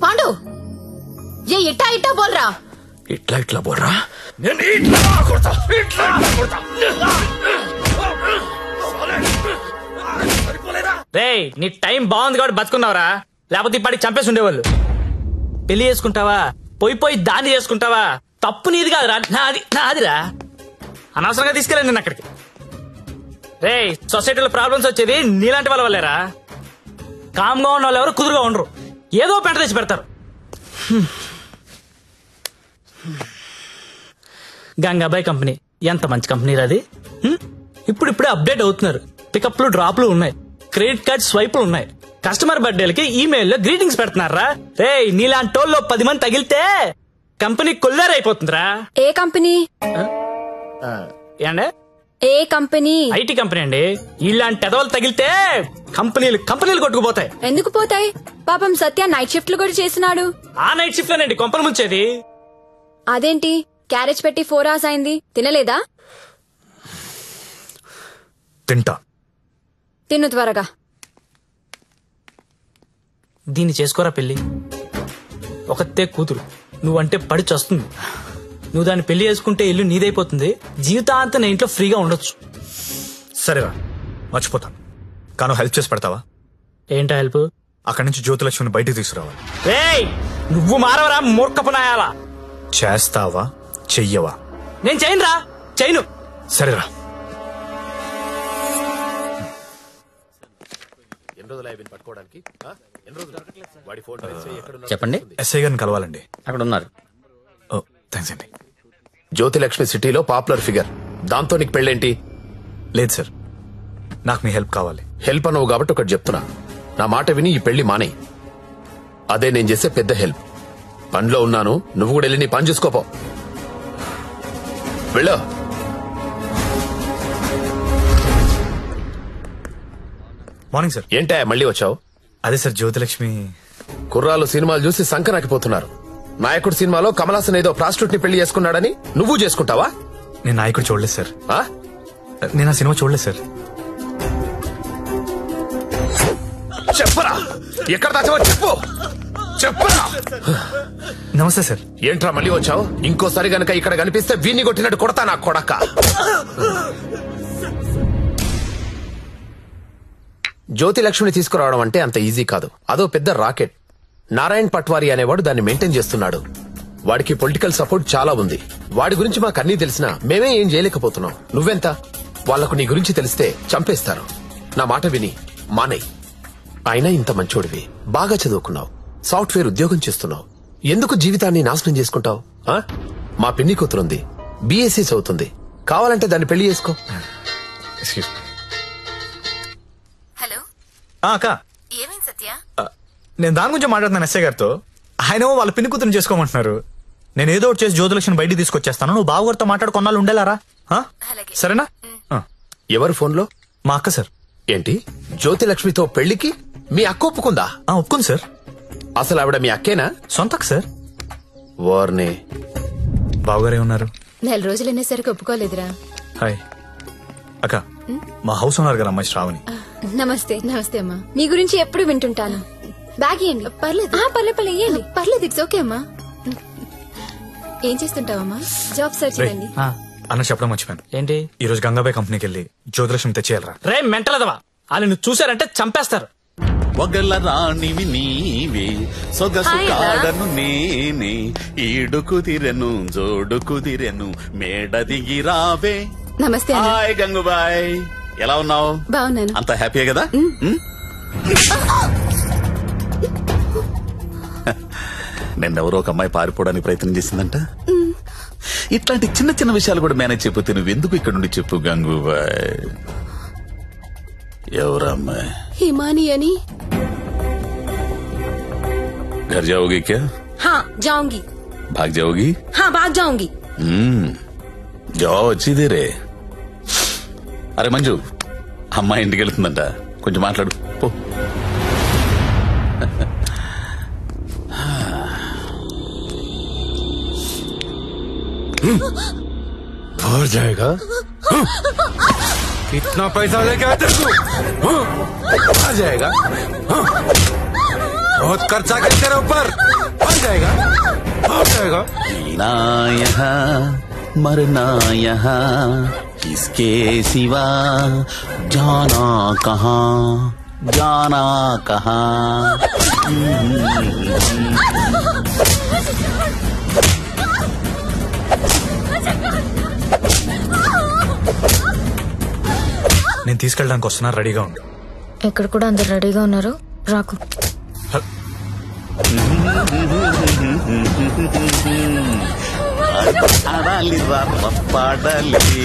పాండు ఏ ఇట్టా ఇట్టా బోల్రా. ఇట్లా ఇట్లా బోర్రా. నేను ఇట్లా కొడతా, ఇట్లా కొడతా. రేయ్, నీ టైం బాగుంది కాబట్టి బతుకున్నావురా, లేకపోతే ఇప్పటికి చంపేసి ఉండేవాళ్ళు. పెళ్లి చేసుకుంటావా, పోయి పోయి దాన్ని చేసుకుంటావా? తప్పు నీది కాదురా, నాదిరా. అనవసరంగా తీసుకెళ్ళండి నేను అక్కడికి. రేయ్, సొసైటీలో ప్రాబ్లమ్స్ వచ్చేది నీలాంటి వాళ్ళ వల్లేరా. కామ్గా ఉన్న వాళ్ళు ఎవరు కుదురుగా ఉండరు, ఏదో పెంట తెచ్చి పెడతారు. గంగాబాయ్ కంపెనీ ఎంత మంచి కంపెనీ అది. ఇప్పుడిప్పుడే అప్డేట్ అవుతున్నారు. పికప్లు డ్రాప్లు ఉన్నాయి, క్రెడిట్ కార్డ్ స్వైపులు ఉన్నాయి. కస్టమర్ బర్త్డేలకి ఈమెయిల్లో గ్రీటింగ్స్ పెడుతున్నారా. రే, నీలాంటి వాళ్ళు 10 మంది తగిలితే కంపెనీ కొల్లారైపోతుందిరా. ఏ కంపెనీ? ఏండే? ఏ కంపెనీ? ఐటీ కంపెనీ అండి. ఇలాంటి ఎదవలు తగిలితే కంపెనీలు కొట్టుకుపోతాయి. ఎందుకు పోతాయి? పాపం సత్య నైట్ షిఫ్ట్లు కూడా చేస్తున్నాడు. ఆ నైట్ షిఫ్ట్ లోనండి కొంపలు ముంచేది. అదేంటి క్యారేజ్ పెట్టి 4 hours అయింది, తినలేదా? తింటా. తిను త్వరగా. దీన్ని చేసుకోరా పెళ్లి. ఒకతే కూతురు, నువ్వంటే పడి చస్తుంది. నువ్వు దాన్ని పెళ్లి చేసుకుంటే ఇల్లు నీదైపోతుంది. జీవితాంతం నేను ఇంట్లో ఫ్రీగా ఉండొచ్చు. సరేరా, మర్చిపోతాను. కానీ హెల్ప్ చేసి పెడతావా? ఏంటా హెల్ప్? అక్కడి నుంచి జ్యోతిలక్ష్మిని బయటికి తీసుకురావాలి. రేయ్, నువ్వు మారవరా మూర్ఖపునాయాలా. చేస్తావా చెయ్యవా? నేను చేయనురా, చేయను. సరేరా. చెప్పండి. ఎస్ఐ గారిని కలవాలండి. అక్కడ ఉన్నారు. థ్యాంక్స్ అండి. జ్యోతిలక్ష్మి సిటీలో పాపులర్ ఫిగర్, దాంతో నీకు పెళ్ళేంటి? లేదు సార్, నాకు మీ హెల్ప్ కావాలి. హెల్ప్ అనవు కాబట్టి ఒకటి చెప్తున్నా, నా మాట విని ఈ పెళ్లి మానే. అదే నేను చేసే పెద్ద హెల్ప్. పనిలో ఉన్నాను, నువ్వు కూడా వెళ్ళి నీ పని చూసుకోపో. వెళ్ళో. Morning sir. ఏంటా మళ్ళీ వచ్చావు? అదే సార్, జ్యోతిలక్ష్మి కుర్రాలు సినిమాలు చూసి సంకనాకిపోతున్నారు. నాయకుడు సినిమాలో కమలాసన్ ఏదో ప్రాస్టిట్యూట్ ని పెళ్లి చేసుకున్నాడని నువ్వు చేసుకుంటావా? నేను నాయకుడు చూడలేదు సార్. నేను ఆ సినిమా చూడలేదు సార్. చెప్పరా, ఎక్కడ దాచావో చెప్పు. చెప్పరా. నమస్తే సార్. ఏంట్రా మళ్ళీ వచ్చావు? ఇంకోసారి గనక ఇక్కడ కనిపిస్తే వీణ్ణి కొట్టినట్టు కొడతా నా కొడక. జ్యోతి లక్ష్మిని తీసుకురావడం అంటే అంత ఈజీ కాదు. అదో పెద్ద రాకెట్. నారాయణ్ పట్వారీ అనేవాడు దాన్ని మెయింటైన్ చేస్తున్నాడు. వాడికి పొలిటికల్ సపోర్ట్ చాలా ఉంది. వాడి గురించి మాకు అన్నీ తెలిసినా మేమే ఏం చేయలేకపోతున్నాం. నువ్వెంత? వాళ్లకు నీ గురించి తెలిస్తే చంపేస్తారు. నా మాట విని మానేయ్. అయినా ఇంత మంచోడివి, బాగా చదువుకున్నావు, సాఫ్ట్వేర్ ఉద్యోగం చేస్తున్నావు, ఎందుకు జీవితాన్ని నాశనం చేసుకుంటావు? మా పిన్ని కూతురుంది, బీఎస్సీ చదువుతుంది, కావాలంటే దాన్ని పెళ్లి చేసుకో. హలో అక్క, ఏమైంది సత్య? నేను దాని గురించి మాట్లాడుతున్నాను ఎస్ఐ గారితో. ఆయన వాళ్ళ పిన్ని కూతురుని చేసుకోమంటున్నారు. నేను ఏదో ఒకటి చేసి జ్యోతిలక్ష్మి బయటికి తీసుకొచ్చేస్తాను. నువ్వు బావగారితో మాట్లాడు, కొన్నాళ్ళు ఉండేలారా? సరేనా? ఎవరు ఫోన్లో? మా అక్క సార్. ఏంటి, జ్యోతి లక్ష్మితో పెళ్లికి మీ అక్క ఒప్పుకుందా? ఒప్పుకుంది సార్. అసలు ఆవిడ మీ అక్కేనా? సొంత సార్. వార్నే బావగారే ఉన్నారు. 4 రోజులు అనేసరికి ఒప్పుకోలేదురా. హాయ్ అక్క, మా హౌస్ ఓనర్ గారు అమ్మాయి శ్రావణి. నమస్తే. నమస్తే అమ్మా. మీ గురించి ఎప్పుడు వింటుంటాను. బ్యాగ్ ఇవ్వండి. పర్లేదు పర్లేదు ఇవ్వండి. పర్లేదు, ఇట్స్ ఓకే అమ్మా. ఏం చేస్తుంటావమ్మా? జాబ్ సర్చ్ చేయండి. అన్న చెప్పడం మర్చిపోయాను. ఏంటి? ఈ రోజు గంగాబాయ్ కంపెనీకి వెళ్ళి జ్యోతిలక్ష్మి తెచ్చేయాలరా. రే మెంటలదవా, వాళ్ళు నువ్వు చూసారంటే చంపేస్తారు. ఒగల రాణివి నీవే, సొగసు కాడను నేనే, ఈడు కుదిరెను జోడు కుదిరెను, మేడ దిగి రావే. నమస్తే. హాయ్ గంగుబాయ్, ఎలా ఉన్నావు? బాగున్నాను. అంత హ్యాపీయే కదా? నిన్నెవరో ఒక అమ్మాయి పారిపోవడానికి ప్రయత్నం చేసిందంట. ఇట్లాంటి చిన్న చిన్న విషయాలు కూడా మేనేజ్ చెప్పితే నువ్వెందుకు ఇక్కడ నుండి చెప్పు గంగుబాయ్. ఎవరా అమ్మాయి? హిమాని అని. घर जाओगी क्या? हाँ जाऊंगी. भाग जाओगी? हाँ भाग जाऊंगी. जाओ अच्छी देर है. అరే మంజు, అమ్మాయి ఇంటికి వెళ్తుందంట, కొంచెం మాట్లాడు పో. भर जाएगा. कितना पैसा लेके आते तू? आ जाएगा. बहुत खर्चा कर तेरे ऊपर. आ जाएगा, आ जाएगा. जीना यहाँ मरना यहाँ, इसके सिवा जाना कहाँ, जाना कहाँ. నేను తీసుకెళ్ళడానికి వస్తున్నా, రెడీగా ఉండు. ఇక్కడ కూడా అందరు రెడీగా ఉన్నారు, రాకు. ఆడాలి పాడాలి,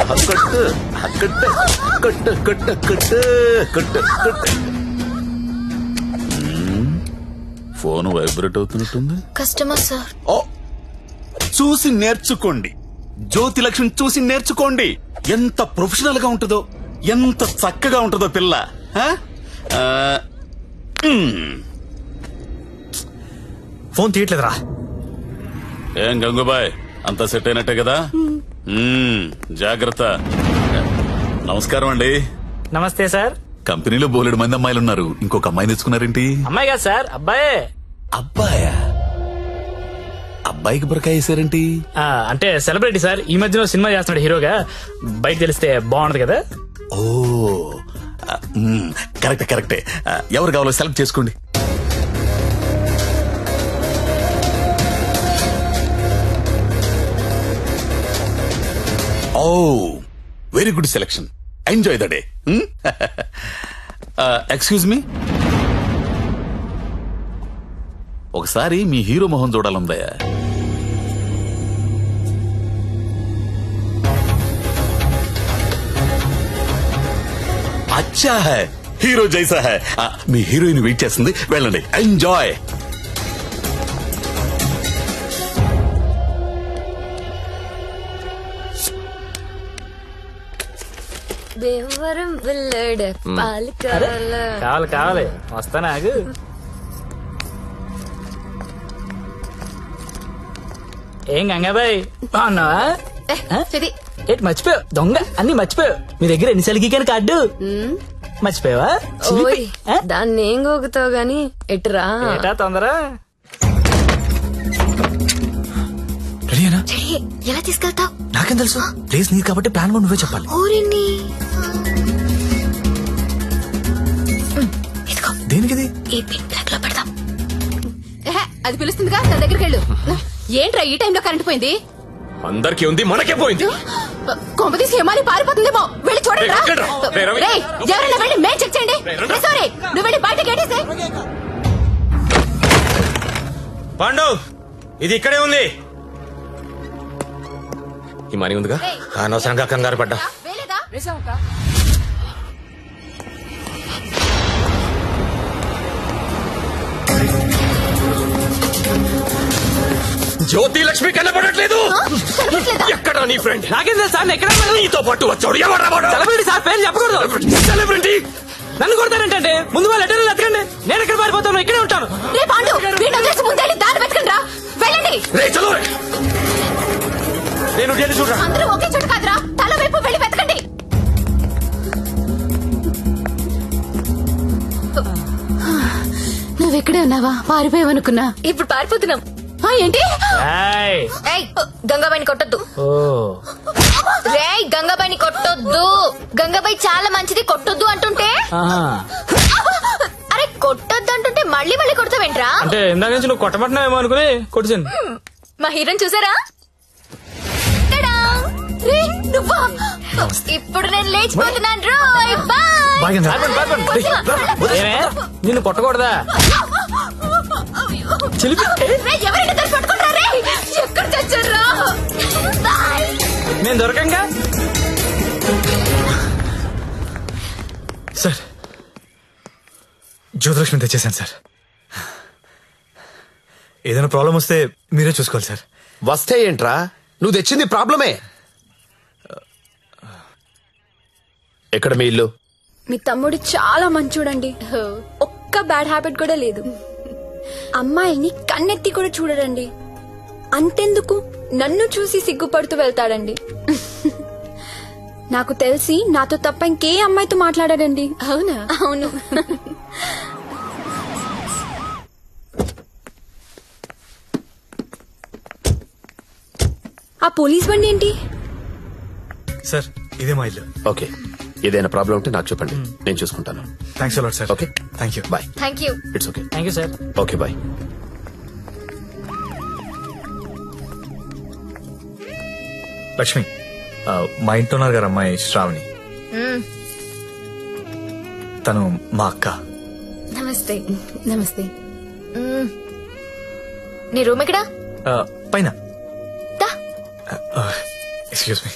కొట్టు కొట్టు కొట్టు కొట్టు కొట్టు కొట్టు కొట్టు. ఫోన్ వైబ్రేట్ అవుతున్నట్టుంది. Customer sir. ఓ, చూసి నేర్చుకోండి, జ్యోతి లక్ష్మి చూసి నేర్చుకోండి. ఎంత ప్రొఫెషనల్ గా ఉంటుందో, ఎంత చక్కగా ఉంటుందో పిల్ల. ఫోన్ తీయట్లేదురా. ఏం గంగుబాయ్, అంతా సెట్ అయినట్టే కదా? జాగ్రత్త. నమస్కారం అండి. నమస్తే సార్. కంపెనీలో బోలెడు మంది అమ్మాయిలు ఉన్నారు, ఇంకొక అమ్మాయిని తెచ్చుకున్నారేంటి? అమ్మాయి కాదు సార్, అబ్బాయే. అబ్బాయా? అబ్బాయికి బురకాయ వేసారేంటి? అంటే సెలబ్రిటీ సార్, ఈ మధ్యలో సినిమా చేస్తున్నాడు హీరోగా, బయట తెలిస్తే బాగుంటది కదా. ఓ కరెక్టే కరెక్టే. ఎవరు కావాలో సెలెక్ట్ చేసుకోండి. Oh very good selection, enjoy the day. Excuse me, ఒకసారి మీ హీరో మొహం చూడాలందయ్యా. అచ్చా హై, హీరో జైసా హై. మీ హీరోయిన్ వెయిట్ చేస్తుంది, వెళ్ళండి, ఎంజాయ్. దేవరం వెళ్ళాడు పాలు కావాలి కావాలి, వస్తానా ఆగు. ఏం గంగాబాయ్ బాగున్నావా? ఏంటి మర్చిపోయావు? దొంగ అన్ని మర్చిపోయావు. మీ దగ్గర ఎన్నిసార్లు గీకాను కార్డు మర్చిపోయావా? దాన్ని ఏం గోగుతావు గాని ఎటురా ఏటా తొందర. రెడీనా? ఎలా తీసుకెళ్తావు? నాకేం తెలుసు, ప్లేస్ నీది కాబట్టి ప్లాన్ కూడా నువ్వే చెప్పాలి. దేనికిది? ఈ పిన్ ప్లగ్ లో పెడతాం. అది పిలుస్తుందిగా, తన దగ్గరికి వెళ్ళు. ఏంట్రా ఈ టైంలో కరెంట్ పోయింది? అందరికీ ఉంది, మనకే పోయింది. కొంపతీసి హిమాలి పారిపోతుందేమో, వెళ్ళి చూడండి. ఎవరైనా వెళ్ళి మేం చెక్ చేయండి. సారీ, నువ్వు వెళ్ళి బయట గేటేసే. పాండు ఇది ఇక్కడే ఉంది. ఈ మనీ ఉందిగా, అనవసరంగా కంగారు పడ్డా. జ్యోతి లక్ష్మి కనపడట్లేదు. ఎక్కడ నీ ఫ్రెండ్? నాకేం తెలుసు సార్, ఎక్కడ నీతో పాటు వచ్చాడు. ఎవరు సెలబ్రిటీ సార్, పేరు చెప్పకూడదు. సెలబ్రిటీ నన్ను కొడతారంటే ముందు వాళ్ళు ఎక్కడ ఎత్తకండి. నేను ఎక్కడ పారిపోతాను, ఇక్కడే ఉంటాను. నేను చూడరా, అందరూ ఒకే చోట కాదురా, తల వైపు వెళ్ళి వెతకండి. నువ్వెక్కడే ఉన్నావా? పారిపోయావనుకున్నా. ఇప్పుడు పారిపోతున్నాం. ఏంటి? గంగాబాయిని కొట్టొద్దు. రేయ్ గంగాబాయిని కొట్టొద్దు. గంగాబాయి చాలా మంచిది, కొట్టొద్దు అంటుంటే. అరే కొట్టొద్దు అంటుంటే మళ్ళీ మళ్ళీ కొడతావేంట్రా? అంటే ఇందాక నుంచి నువ్వు కొట్టబట్టినావేమో అనుకుని కొట్టింది. మా హీరోని చూసారా? ఇప్పుడు నేను లేచిపోతున్నాను. రోయ్ బాయ్. నిన్ను కొట్టకూడదా? ఎక్కడ చచ్చారా? నేను దొరకంగా. సార్ జ్యోతిలక్ష్మి తెచ్చేసాను సార్. ఏదైనా ప్రాబ్లం వస్తే మీరే చూసుకోవాలి సార్. వస్తే ఏంట్రా, నువ్వు తెచ్చింది ప్రాబ్లమే. ఎక్కడ మీ ఇల్లు? మీ తమ్ముడు చాలా మంచోడండి, ఒక్క బ్యాడ్ హ్యాబిట్ కూడా లేదు. అమ్మాయిని కన్నెత్తి కూడా చూడడండి. అంతెందుకు నన్ను చూసి సిగ్గుపడుతూ వెళ్తాడండి. నాకు తెలిసి నాతో తప్ప ఇంకే అమ్మాయితో మాట్లాడాడండి. అవునా? అవును. ఆ పోలీస్ బండి ఏంటి? సార్ ఇదే మా ఇల్లు. ఓకే, ఏదైనా ప్రాబ్లం ఉంటే నాకు చెప్పండి, నేను చూసుకుంటాను. Thanks a lot sir. Okay, thank you. Bye. Thank you. It's okay. Thank you sir. Okay bye. Lakshmi, మా ఇంట్లో ఉన్నారు గారు అమ్మాయి శ్రావణి. తను మా అక్క. నమస్తే. నమస్తే. నీ రూమ్ ఎక్కడా? పైన. Excuse me.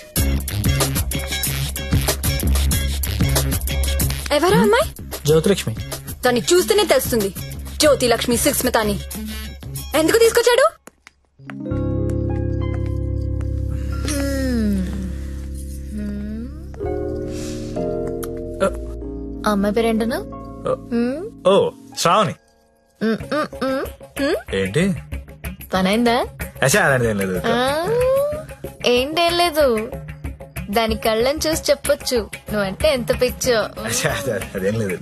ఎవరా అమ్మాయి? జ్యోతిలక్ష్మి. దాన్ని చూస్తేనే తెలుస్తుంది, జ్యోతి లక్ష్మి సుస్మిత అని. ఎందుకు తీసుకొచ్చాడు? అమ్మాయి పేరేంటను? ఓ శ్రావణి. ఏంటి పనైందా? అలాంటిదేం లేదు. ఏంటేం లేదు, దాని కళ్ళని చూసి చెప్పొచ్చు నువ్వంటే ఎంత పిచ్చో. అదేం లేదు.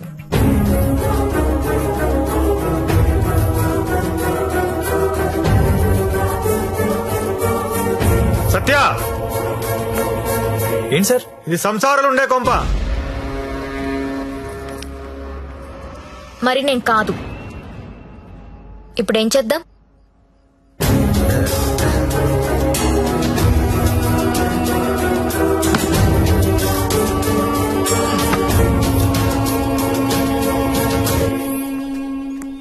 సత్య, ఏంటి సార్? ఇది సంసారాలు ఉండే కొంప. మరి నేను కాదు. ఇప్పుడేం చేద్దాం?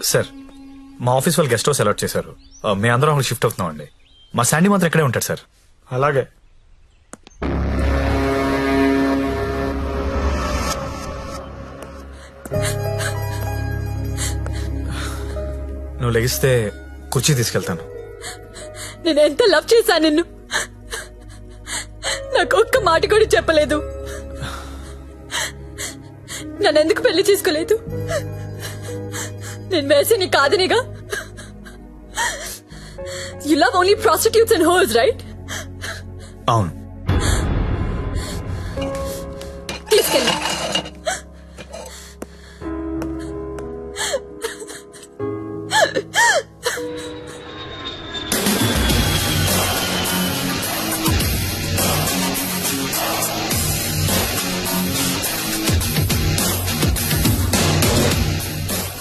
సార్ మా ఆఫీస్ వాళ్ళు గెస్ట్ హౌస్ అలాట్ చేశారు. మేము అందరం అక్కడ షిఫ్ట్ అవుతున్నాం అండి. మా శాండీ మాత్రం ఇక్కడే ఉంటాడు సార్. అలాగే. నువ్వు లెగిస్తే కుర్చీ తీసుకెళ్తాను. నేను ఎంత లవ్ చేశాను నిన్ను, నాకు ఒక్క మాట కూడా చెప్పలేదు. నన్నెందుకు పెళ్లి చేసుకోలేదు? నేను వేసి నీ కాదనిగా. You love only prostitutes and hoes, right? అవును. తీసుకెళ్ళి.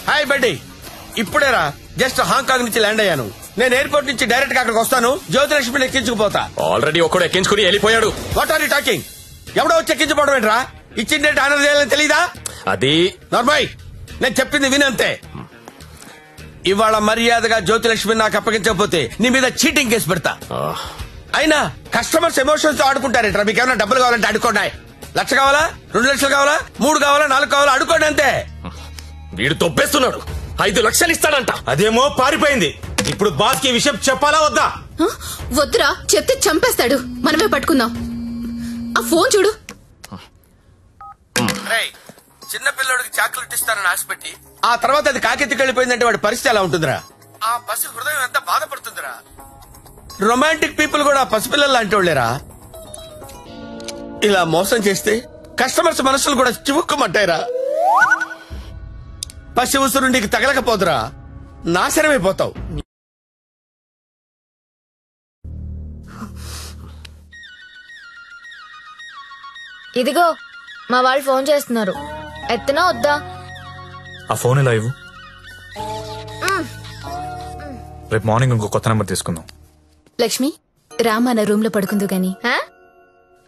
హాయ్ బడ్డీ, ఇప్పుడేరా జస్ట్ హాంకాంగ్ నుంచి ల్యాండ్ అయ్యాను. నేను ఎయిర్పోర్ట్ నుంచి డైరెక్ట్ గా అక్కడికి వస్తాను. జ్యోతిలక్ష్మిని ఎక్కించుకుపోతా. ఆల్రెడీ ఒకడు ఎక్కించుకుని వెళ్ళిపోయాడు. What are you talking? ఎవడో వచ్చి ఎక్కించుకోవడం ఏంట్రా? ఇచ్చిన డేట్ ఆనర్ చేయాలని తెలీదా? అది నార్మల్, నేను చెప్పింది వినంతే. ఇవాళ మర్యాదగా జ్యోతిలక్ష్మిని నాకు అప్పగించకపోతే నీ మీద చీటింగ్ కేసు పెడతా. అయినా కస్టమర్స్ ఎమోషన్స్ తో ఆడుకుంటారేంట్రా? మీకు ఏమైనా డబ్బులు కావాలంటే అడుకోండి. 1,00,000 కావాలా, 2 లక్షలు కావాలా, 3 కావాలా, 4 కావాలా, అడుకోండి అంతే. వీడు తొప్పేస్తున్నాడు. 5 లక్షలు ఇస్తాడంట. అదేమో పారిపోయింది. ఇప్పుడు బాస్ కి విషయం చెప్పాలా వద్దా? వద్దురా, చెప్తే చంపేస్తాడు. మనమే పట్టుకుందాం. ఆ ఫోన్ చూడు. చిన్న పిల్లడికి చాక్లెట్ ఇస్తానని ఆశపెట్టి ఆ తర్వాత అది కాకెత్తికి వెళ్ళిపోయిందంటే వాడి పరిస్థితి ఎలా ఉంటుందిరా? ఆ పసి హృదయం ఎంత బాధపడుతుందిరా? రొమాంటిక్ పీపుల్ కూడా పసిపిల్లలు లాంటి వాళ్ళేరా. ఇలా మోసం చేస్తే కస్టమర్స్ మనసులు కూడా చివుక్కుమంటాయిరా. పసి ఉసురు నీకు తగలకపోదురా, నాశనమైపోతావు. ఇదిగో మా వాళ్ళు ఫోన్ చేస్తున్నారు. ఎత్తనా వద్దా? ఆ ఫోన్ ఎలా ఇవ్వు. రేపు మార్నింగ్ ఇంకో కొత్త నెంబర్ తీసుకుందాం. లక్ష్మి, రామా నా రూమ్ లో పడుకుందు గాని.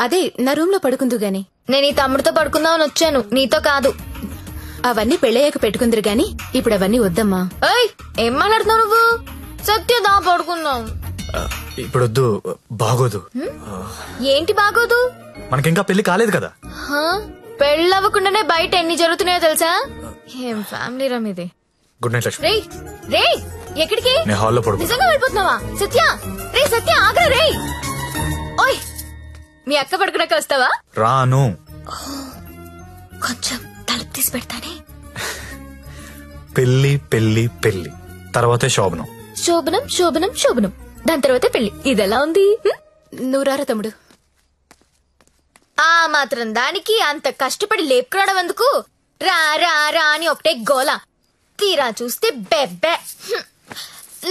అదే నా రూమ్ లో పడుకుందు గాని. నేను ఈ తమ్ముడితో పడుకుందామని వచ్చాను, నీతో కాదు. అవన్నీ పెళ్ళయ్యాక పెట్టుకుందరు గాని ఇప్పుడు అవన్నీ వద్దమ్మా. ఏం మాట్లాడుతున్నావు నువ్వు? సత్యదా పడుకుందాం. ఇప్పుడు వద్దు, బాగోదు. ఏంటి బాగోదు? మనకింకా పెళ్లి కాలేదు కదా. పెళ్ళవ్వకుండానే బయట ఎన్ని జరుగుతున్నాయో తెలుసా? ఏం ఫ్యామిలీ రమ్ ఇది. Good night Lakshmi. రే ఎక్కడికి? నేను హాల్లో పడుకో. నిజంగా వెళ్ళిపోతున్నావా? సత్య, రే సత్య ఆగ్రా. రే ఓయ్, మీ అక్క పడుకున్నాక వస్తావా? రాను. కొంచెం తలుపు తీసి పెడతానే. పెళ్లి పెళ్లి పెళ్లి తర్వాతే శోభనం. శోభనం శోభనం శోభనం, దాని తర్వాత పెళ్లి. ఇదెలా ఉంది? నువ్వురారా తమ్ముడు. ఆ మాత్రం దానికి అంత కష్టపడి లేపుకురావడం ఎందుకు? రా రా రా అని ఒకటే గోల. తీరా చూస్తే బెబ్బె.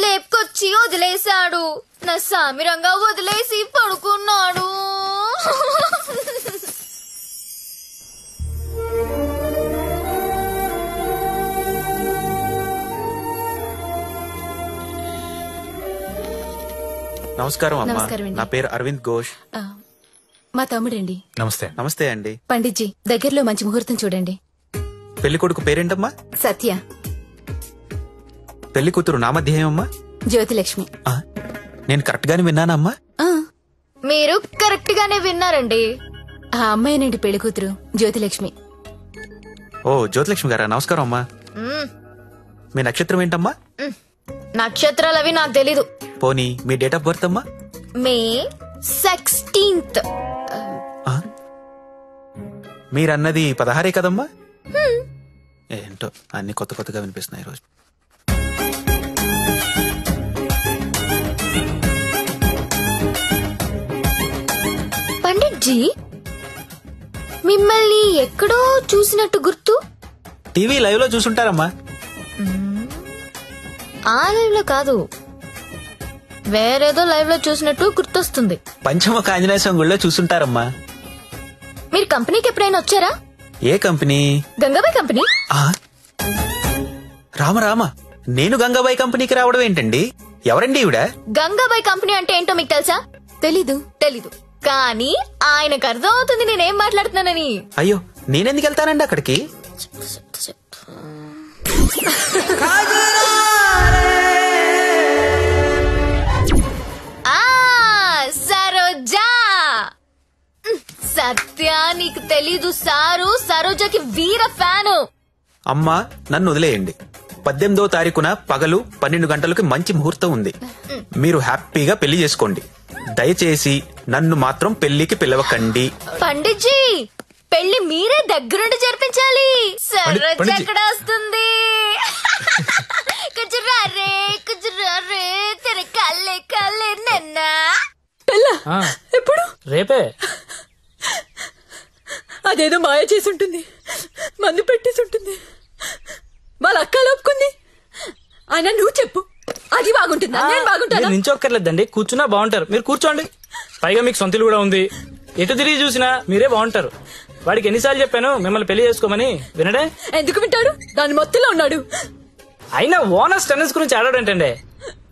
లేపుకొచ్చి వదిలేశాడు. నా సామిరంగా వదిలేసి పడుకున్నాడు. నమస్కారం అమ్మా. నమస్కారం అండి. నా పేరు అరవింద్ ఘోష్. మా తమ్ముడండి. నమస్తే. నమస్తే అండి. పండిట్జీ, దగ్గరలో మంచి ముహూర్తం చూడండి. పెళ్లి కొడుకు పేరేంటమ్మా? సత్య. పెళ్లి కూతురు నామధ్యేయమ్మా? జ్యోతిలక్ష్మి. నేను కరెక్ట్ గానే విన్నానమ్మా? మీరు కరెక్ట్ గానే విన్నారండి. ఆ అమ్మాయినండి పెళ్లి కూతురు, జ్యోతిలక్ష్మి. ఓ జ్యోతిలక్ష్మి గారా, నమస్కారం అమ్మా. మీ నక్షత్రం ఏంటమ్మా? నక్షత్రాలు అవి నాకు తెలీదు. పోనీ మీ డేట్ ఆఫ్ బర్త్ అమ్మా? మే 16th. మీరన్నది 16 కదమ్మా? ఏంటో అన్ని కొత్త కొత్తగా వినిపిస్తున్నాయి ఈరోజు. పండిట్జీ, మిమ్మల్ని ఎక్కడో చూసినట్టు గుర్తు. టీవీ లైవ్ లో చూసుంటారమ్మా. ఆ లైవ్ లో కాదు, వేరేదో లైవ్ లో చూసినట్టు గుర్తొస్తుంది. పంచముఖ ఆంజనేయ స్వామి గుళ్ళో చూసుంటారమ్మా. మీరు కంపెనీకి ఎప్పుడైనా వచ్చారా? ఏ కంపెనీ? గంగాబాయ్ కంపెనీ. రామ రామ, నేను గంగాబాయ్ కంపెనీకి రావడం ఏంటండి? ఎవరండి ఈవిడ? గంగాబాయ్ కంపెనీ అంటే ఏంటో మీకు తెలుసా? తెలీదు. కానీ ఆయనకు అర్థం అవుతుంది నేనేం మాట్లాడుతున్నానని. అయ్యో, నేనెందుకు వెళ్తానండి అక్కడికి? సరోజా. సత్య, నీకు తెలీదు, సారు సరోజాకి వీర ఫ్యాను. అమ్మా, నన్ను వదిలేయండి. 18వ తారీఖున పగలు 12 గంటలకి మంచి ముహూర్తం ఉంది. మీరు హ్యాపీగా పెళ్లి చేసుకోండి. దయచేసి నన్ను మాత్రం పెళ్లికి పిలవకండి. పండిట్జీ, పెళ్లి మీరే దగ్గరుండి జరిపించాలి. సరోజ ఎక్కడ వస్తుంది? కొంచెం రారే కుछ రారే తెరే కల్లే కల్లే నన్నా ఎప్పుడు రేపే. అదేదో మాయ చేసి ఉంటుంది, మందు పెట్టేసి ఉంటుంది. వాళ్ళ అక్క లోపుకుంది. అయినా నువ్వు చెప్పు, అది బాగుంటుందా నేను బాగుంటాను? నించొక్కర్లేదండి, కూర్చున్నా బాగుంటారు. మీరు కూర్చోండి. పైగా మీకు సొంతలు కూడా ఉంది. ఎటు తిరిగి చూసినా మీరే బాగుంటారు. వాడికి ఎన్నిసార్లు చెప్పాను మిమ్మల్ని పెళ్లి చేసుకోమని, వినడే? ఎందుకు వింటాడు? దాని మొత్తంలో ఉన్నాడు. అయినా ఓనర్స్ టెన్నిస్ గురించి ఆడాడంటండి.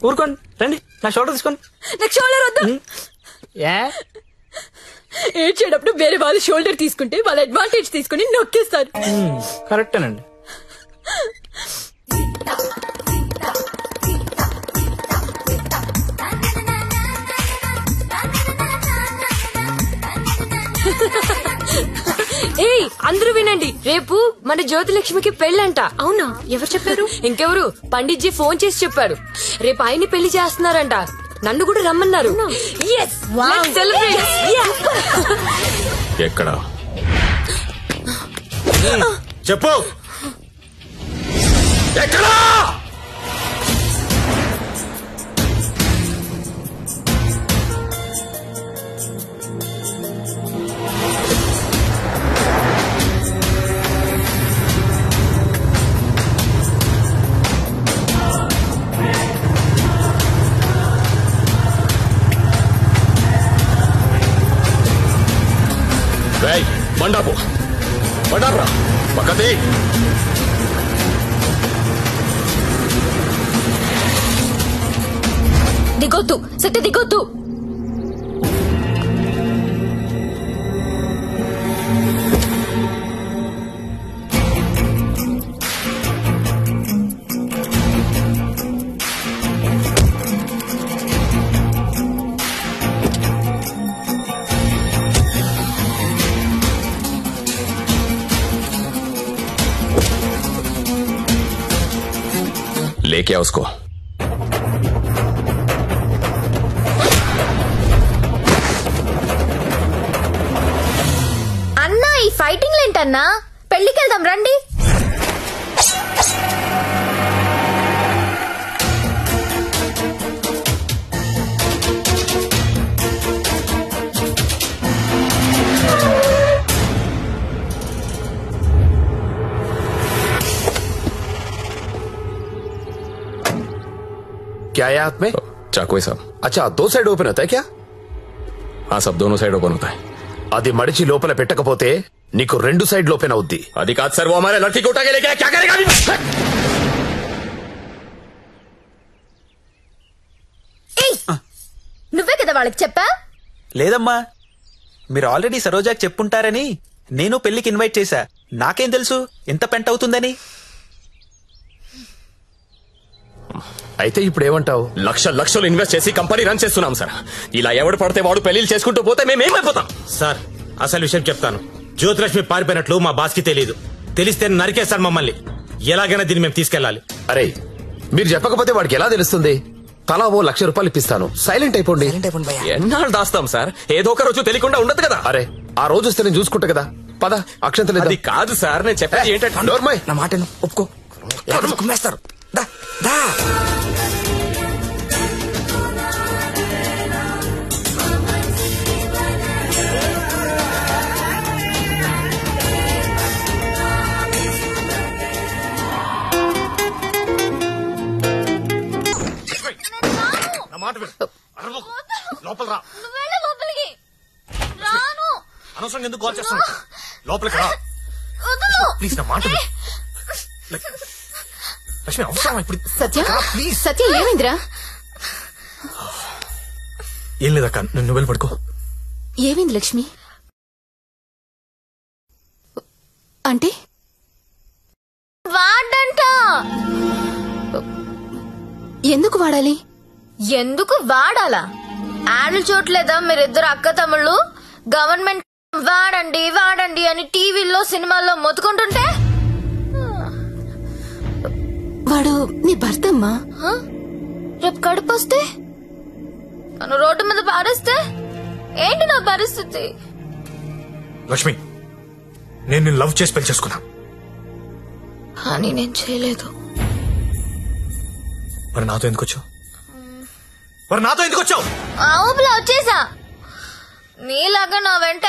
ఊరుకోండి, రండి నా షోల్డర్ తీసుకోండి. నాకు షోల్డర్ వద్దా? ఏడ్చేటప్పుడు వేరే వాళ్ళు షోల్డర్ తీసుకుంటే వాళ్ళ అడ్వాంటేజ్ తీసుకుని నొక్కేస్తారు. కరెక్టేనండి. ఏయ్ అందరూ వినండి, రేపు మన జ్యోతిలక్ష్మికి పెళ్ళంట. అవునా? ఎవరు చెప్పారు? ఇంకెవరు, పండిట్జీ ఫోన్ చేసి చెప్పారు. రేపు ఆయన్ని పెళ్లి చేస్తున్నారంట. నన్ను కూడా రమ్మన్నారు. ఎక్కడ చెప్పు, ఎక్కడా? బండాపు బండారా పక్కది. దిగొద్దు సత్య, దిగొద్దు. लेके आओ उसको. అన్నా ఈ ఫైటింగ్ ఏంటన్నా? పెళ్లికి వెళ్దాం రండి. क्या है हाथ में? चाकू है साहब. अच्छा, 2 साइड ओपन होता है क्या? हाँ साहब, दोनों साइड ओपन होता है. అది మడిచి లోపల పెట్టకపోతే నీకు 2 సైడ్ ఓపెన్ అవుద్ది. అది కాదు సార్, वो हमारे लड़की को उठा के लेके आया, क्या करेगा अभी? నువ్వే కదా వాళ్ళకి చెప్పా? లేదమ్మా, మీరు ఆల్రెడీ సరోజాకి చెప్పుంటారని నేను పెళ్లికి ఇన్వైట్ చేశా. నాకేం తెలుసు ఇంత పెంట అవుతుందని. అయితే ఇప్పుడు ఏమంటావు? లక్షలు ఇన్వెస్ట్ చేసి కంపెనీ రన్ చేస్తున్నాం సార్. ఇలా ఎవడు పడితే వాడు పెళ్లిళ్ళు చేసుకుంటూ పోతే మేమేమైపోతాం? సార్ అసలు విషయం చెప్తాను. జ్యోతిలక్ష్మి పారిపోయినట్లు మా బాస్ కి తెలియదు. తెలిస్తే నరికేస్తాడు మమ్మల్ని. ఎలాగైనా దీన్ని మేము తీసుకెళ్లాలి. అరే మీరు చెప్పకపోతే వాడికి ఎలా తెలుస్తుంది? తలా ఓ ₹1,00,000 ఇప్పిస్తాను, సైలెంట్ అయిపోండి. ఎన్నాళ్ళు దాస్తాం సార్? ఏదో ఒక రోజు తెలియకుండా ఉండదు కదా. అరే ఆ రోజు వస్తే నేను చూసుకుంటా కదా. పద అక్షంతలు. అది కాదు సార్, నేను చెప్పేది ఏంటంటే నా మాట ఒప్పుకో, కుమ్మేస్తారు. లోపల రా. లోపలికి రాను. అనవసరంగా ఎందుకు కాల్ చేస్తాను? లోపలికి రా ప్లీజ్, నా మాట లక్ష్మి. అవసరం ఇప్పుడు? సత్య సత్య ఏమైందిరా? ఏం లేదక్క, నువ్వు వెళ్ళి పడుకో. ఏమైంది లక్ష్మి? అంటే వాడంట. ఎందుకు వాడాలి? ఎందుకు వాడాలా? యాడ్లు చూడలేదా మీరిద్దరు అక్క తమ్ముళ్ళు? గవర్నమెంట్ వాడండి వాడండి అని టీవీల్లో సినిమాల్లో మొత్తుకుంటుంటే వాడు నీ భర్తమ్మా. రేపు కడుపు వస్తే నన్ను రోడ్డు మీద పారేస్తే ఏంటి నా పరిస్థితి? లక్ష్మి, నేను నిన్ను లవ్ చేసి పెళ్లి చేసుకున్నా. కానీ నేను చేయలేదు. మరి నాతో ఎందుకు వచ్చావు? మరి నాతో ఎందుకు వచ్చావు? ఊపిలో వచ్చేసా. నీలాగా నా వెంట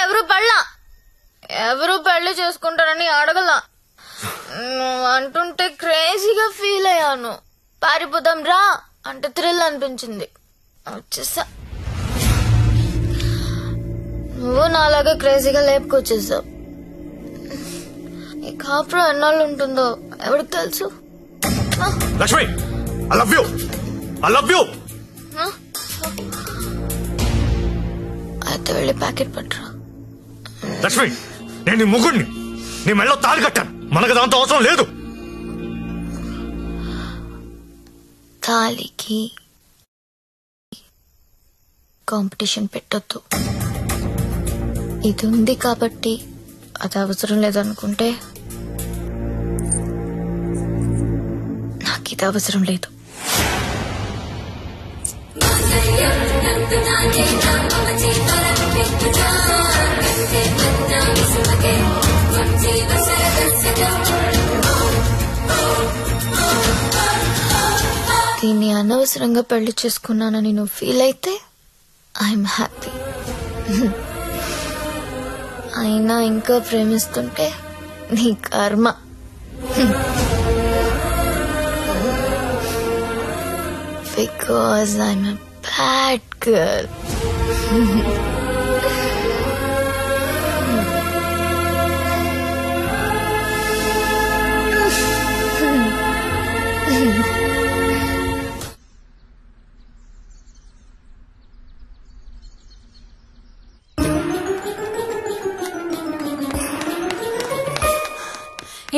ఎవరు పెళ్లి చేసుకుంటారని అడగలా. నువ్వు అంటుంటే క్రేజీగా ఫీల్ అయ్యాను. పారిపోదాం రా అంటే థ్రిల్ అనిపించింది, వచ్చేసా. నువ్వు నాలాగా క్రేజీగా లేపుకొచ్చేసావు. ఈ కాపురం ఎన్నాళ్ళు ఉంటుందో ఎవరికి తెలుసు. Lakshmi, I love you. అయితే వెళ్ళి ప్యాకెట్ పట్టరా. లక్ష్మి, నేను నీ ముగ్గుడిని, నీ మెళ్ళో తాళి కట్టాను. మనకు దాంతో అవసరం లేదు. తాళికి కాంపిటీషన్ పెట్టొద్దు. ఇది ఉంది కాబట్టి అది అవసరం లేదనుకుంటే నాకు ఇది అవసరం లేదు. దీన్ని అనవసరంగా పెళ్లి చేసుకున్నానని నువ్వు ఫీల్ అయితే ఐఎమ్ హ్యాపీ. అయినా ఇంకా ప్రేమిస్తుంటే నీ కర్మ. Because I'm a bad girl.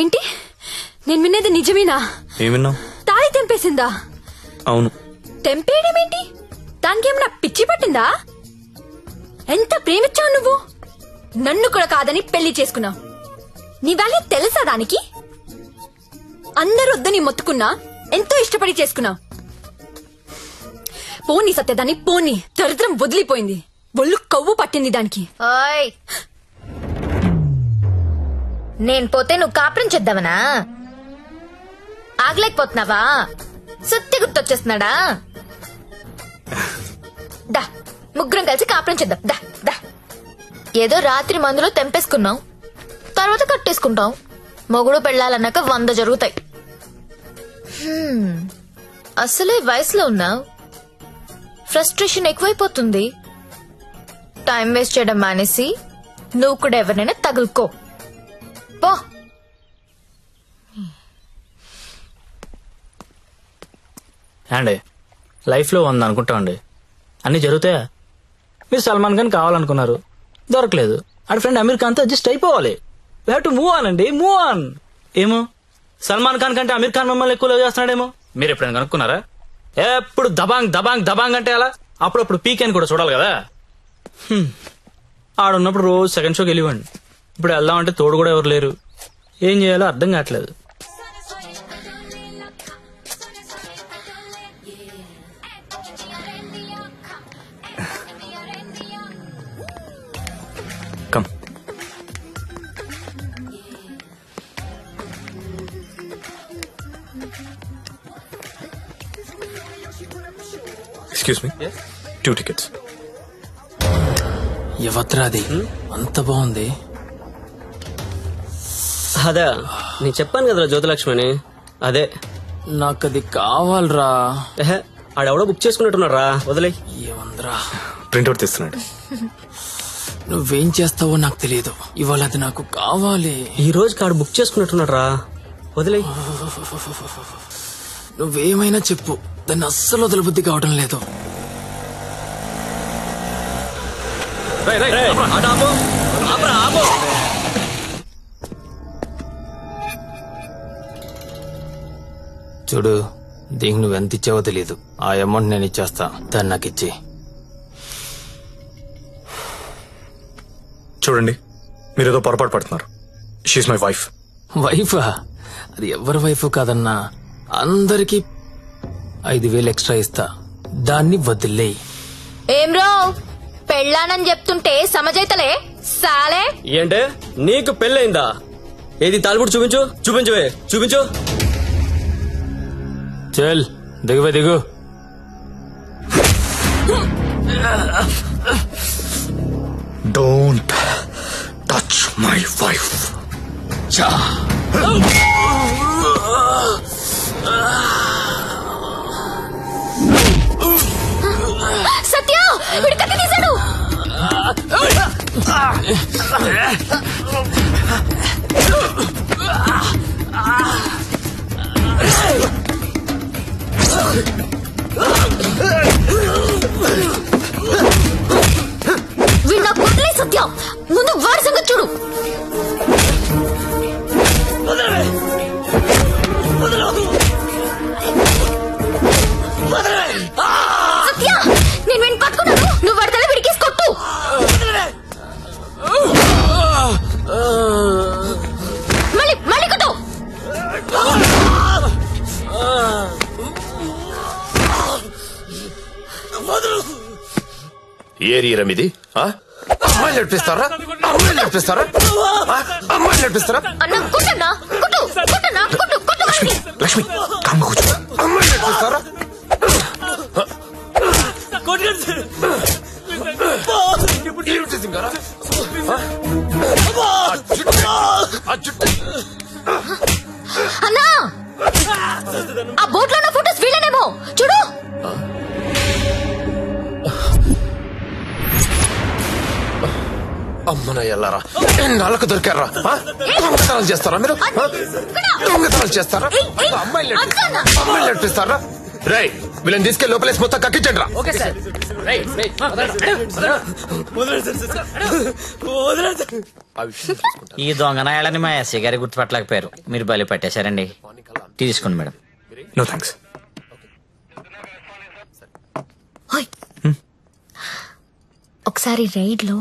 ఏంటి నేను వినేది నిజమేనా? ఏం విన్నావు? తాళి తెంపేసిందా? అవును. తెంపేయడం ఏంటి? దానికి ఏమన్నా పిచ్చి పట్టిందా? ఎంత ప్రేమించావు నువ్వు. నన్ను కూడా కాదని పెళ్లి చేసుకున్నావు. నీ వాల్యూ తెలుసా దానికి? అందరూ వద్దని మొత్తుకున్నా ఎంతో ఇష్టపడి చేసుకున్నావు. పోనీ సత్యదాన్ని పోనీ, దరిద్రం వదిలిపోయింది. ఒళ్ళు కొవ్వు పట్టింది దానికి. నేను పోతే నువ్వు కాపురం చేద్దామనా? ఆగలేకపోతున్నావా? సత్య గుర్తొచ్చేస్తున్నాడా? దా ముగ్గురం కలిసి కాపురం చేద్దాం. దా దా. ఏదో రాత్రి మందులో తెంపేసుకున్నాం, తర్వాత కట్టేసుకుంటాం. మొగుడు పెళ్ళాలన్నాక 100 జరుగుతాయి. అసలే వయసులో ఉన్నావు, ఫ్రస్ట్రేషన్ ఎక్కువైపోతుంది. టైం వేస్ట్ చేయడం మానేసి నువ్వు కూడా ఎవరినైనా తగులుకో పో. అండి లైఫ్లో ఉంది అనుకుంటామండి, అన్ని జరుగుతాయా? మీరు సల్మాన్ ఖాన్ కావాలనుకున్నారు, దొరకలేదు. ఆడి ఫ్రెండ్ అమీర్ ఖాన్తో అడ్జస్ట్ అయిపోవాలి. We have to move on అండి, మూవ్ ఆన్. ఏమో సల్మాన్ ఖాన్ కంటే అమీర్ ఖాన్ మిమ్మల్ని ఎక్కువ లవ్ చేస్తున్నాడేమో. మీరు ఎప్పుడైనా కనుక్కున్నారా? ఎప్పుడు దబాంగ్ దబాంగ్ దబాంగ్ అంటే అలా అప్పుడప్పుడు పీక్ అని కూడా చూడాలి కదా. ఆడున్నప్పుడు రోజు సెకండ్ షోకి వెళ్ళివ్వండి. ఇప్పుడు వెళ్దామంటే తోడు కూడా ఎవరు లేరు. ఏం చేయాలో అర్థం కావట్లేదు. కమ్. Excuse me, 2 tickets. ఎవత్రాది అంత బాగుంది. అదే నేను చెప్పాను కదరా జ్యోతిలక్ష్మి, అదే నాకది కావాలరా. ఆడెవడో బుక్ చేసుకున్నట్టున్నారా, వదిలే. ఏమందరా ప్రింట్అవుట్ తీస్తున్నాడు. నువ్వేం చేస్తావో నాకు తెలియదు, ఇవాళ అది నాకు కావాలి. ఈ రోజు కాడు బుక్ చేసుకున్నట్టున్నారా, వదిలే. నువ్వేమైనా చెప్పు, దాన్ని అస్సలు వదలబుద్ధి కావడం లేదు. చూడు, దీనికి నువ్వెంత ఇచ్చావో తెలియదు. ఆ అమౌంట్ నేను ఇచ్చేస్తా, దాన్ని నాకు ఇచ్చి. చూడండి, మీరేదో పొరపాటు పడుతున్నారు. She's my wife. వైఫా? అది ఎవరి వైఫ్ కాదన్నా. అందరికి 5,000 ఎక్స్ట్రా ఇస్తా, దాన్ని వదిలేయి. ఏం రో పెళ్ళానని చెప్తుంటే సమజైతలే సాలే. ఏంటే నీకు పెళ్ళయిందా? ఏది తాలిబుట్టు చూపించు, చూపించు, చూపించు. చల్ దిగువే దిగు. Don't touch my wife. Satya వీడు కత్తి తీశాడు. వీడు నాకు వదిలే సత్య, ముందు వాడి సంగతి చూడు. సత్య నేను వీడిని పట్టుకున్నాను, నువ్వు వాడి తల విడికేసి కొట్టు. మళ్ళీ మళ్ళీ కొట్టు. ఏరియా రమిది అమ్మాయిలు నడిపిస్తారా? అమ్మాయిలు నడిపిస్తారా? అమ్మాయిలు నడిపిస్తారా? అన్న కొట్టన్నా, కొట్టు కొట్టన్నా, కొట్టు కొట్టు. లక్ష్మి కామ్గా కూర్చో. అమ్మాయిలు నడిపిస్తారా? అన్నా ఆ బోట్ లో ఉన్న ఫోటోస్ వీళ్ళనేమో చూడు. అమ్మన ఎల్లారా, ఎన్నాళ్ళకు దొరికారా? దొంగతనాలు చేస్తారా మీరు? దొంగతనాలు చేస్తారా? అమ్మాయిలు నడిపిస్తారా? రే వీళ్ళని తీసుకెళ్ళి లోపలేసి మొత్తం కక్కించండి రా. ఈ దొంగనాయాలని మా ఎస్ఐ గారి గుర్తుపట్టలేకపోయారు. మీరు బలి పట్టేశారండి. తీసుకోండి మేడం. No thanks. ఒకసారి రైడ్ లో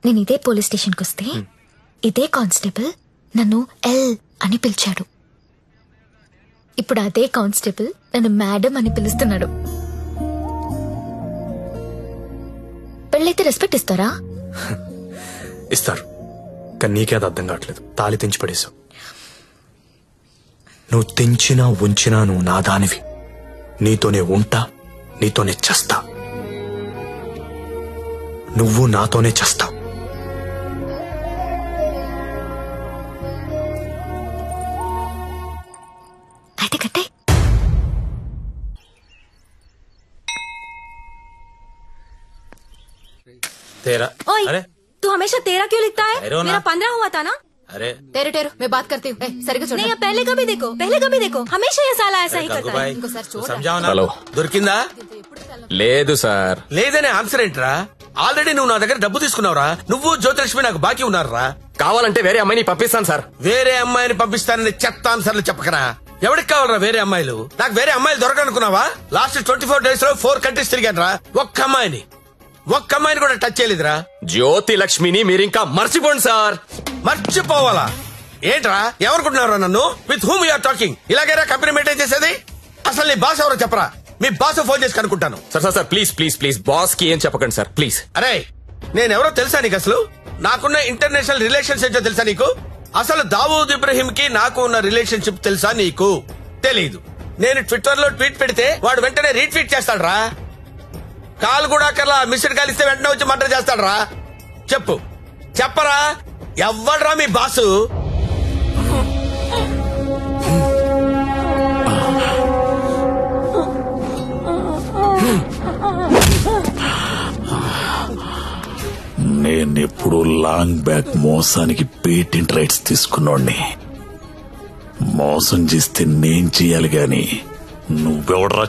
నేను ఇదే పోలీస్ స్టేషన్ కి వస్తే ఇదే కానిస్టేబుల్ నన్ను ఎల్ అని పిలిచాడు. ఇప్పుడు అదే కానిస్టేబుల్ నన్ను మేడం అని పిలుస్తున్నాడు. పెళ్ళైతే రెస్పెక్ట్ ఇస్తారా? ఇస్తారు, కానీ నీకే అది అర్థం కావట్లేదు. తాళి తెంచి పడేశావు. నువ్వు తెంచినా ఉంచినా నువ్వు నా దానివి. నీతోనే ఉంటా, నీతోనే చస్తా. నువ్వు నాతోనే చస్తావు. అయితే కట్టే. तेरा ओए, अरे तू हमेशा तेरा क्यों लिखता है? ठहरो ना। मेरा 15 हुआ था ना. अरे ठहरो ठहरो, मैं बात करती हूँ. सर नहीं, अब पहले कभी देखो, पहले कभी देखो. हमेशा ये साला ऐसा ही करता है. समझाओ ना. హలో దొరికిందా? లేదు సార్. లేదనే ఆన్సర్ ఏంట్రా? ఆల్రెడీ నువ్వు నా దగ్గర డబ్బు తీసుకున్నావురా. నువ్వు జ్యోతిలక్ష్మి నాకు బాకీ ఉన్నారా? కావాలంటే వేరే అమ్మాయిని పంపిస్తాను సార్. వేరే అమ్మాయిని పంపిస్తానని చెత్త ఆన్సర్లు చెప్పకరా. ఎవరికి కావాలరా వేరే అమ్మాయిలు? నాకు వేరే అమ్మాయిలు దొరకనుకున్నావా? లాస్ట్ 24 days లో 4 countries తిరిగాను రా. ఒక్క అమ్మాయిని కూడా టచ్ చేయలేదురా. జ్యోతి లక్ష్మిని మీరింకా మర్చిపోండి సార్. మర్చిపోవాలా? ఏంట్రా ఎవరుకుంటున్నారా నన్ను? With whom you're talking? ఇలాగైనా కంపెనీ మెయింటైన్ చేసేది? అసలు నీ బాస్ ఎవరో చెప్పరా. మీ బాస్ ఫోన్ చేసి కనుక్కుంటాను. Sir please please please boss కి ఏం చెప్పకండి సార్ ప్లీజ్. అరే నేనెవరో తెలుసా నీకు? అసలు నాకున్న ఇంటర్నేషనల్ రిలేషన్స్ ఏంటో తెలుసా నీకు? అసలు దావూద్ ఇబ్రహీం కి నాకు ఉన్న రిలేషన్షిప్ తెలుసా నీకు? తెలీదు. నేను ట్విట్టర్ లో ట్వీట్ పెడితే వాడు వెంటనే రీట్వీట్ చేస్తాడు రా. కాల్ కూడా కల్లా మిస్డ్ కాల్ ఇస్తే వెంటనే వచ్చి మర్డర్ చేస్తాడు రా. చెప్పరా ఎవ్వడ్రా మీ బాసు? నేనెప్పుడు లాంగ్ బ్యాక్ మోసానికి పేటెంట్ రైట్స్ తీసుకున్నోడ్ని. మోసం చేస్తే నేను చెయ్యాలి గాని నువ్వెవడరా?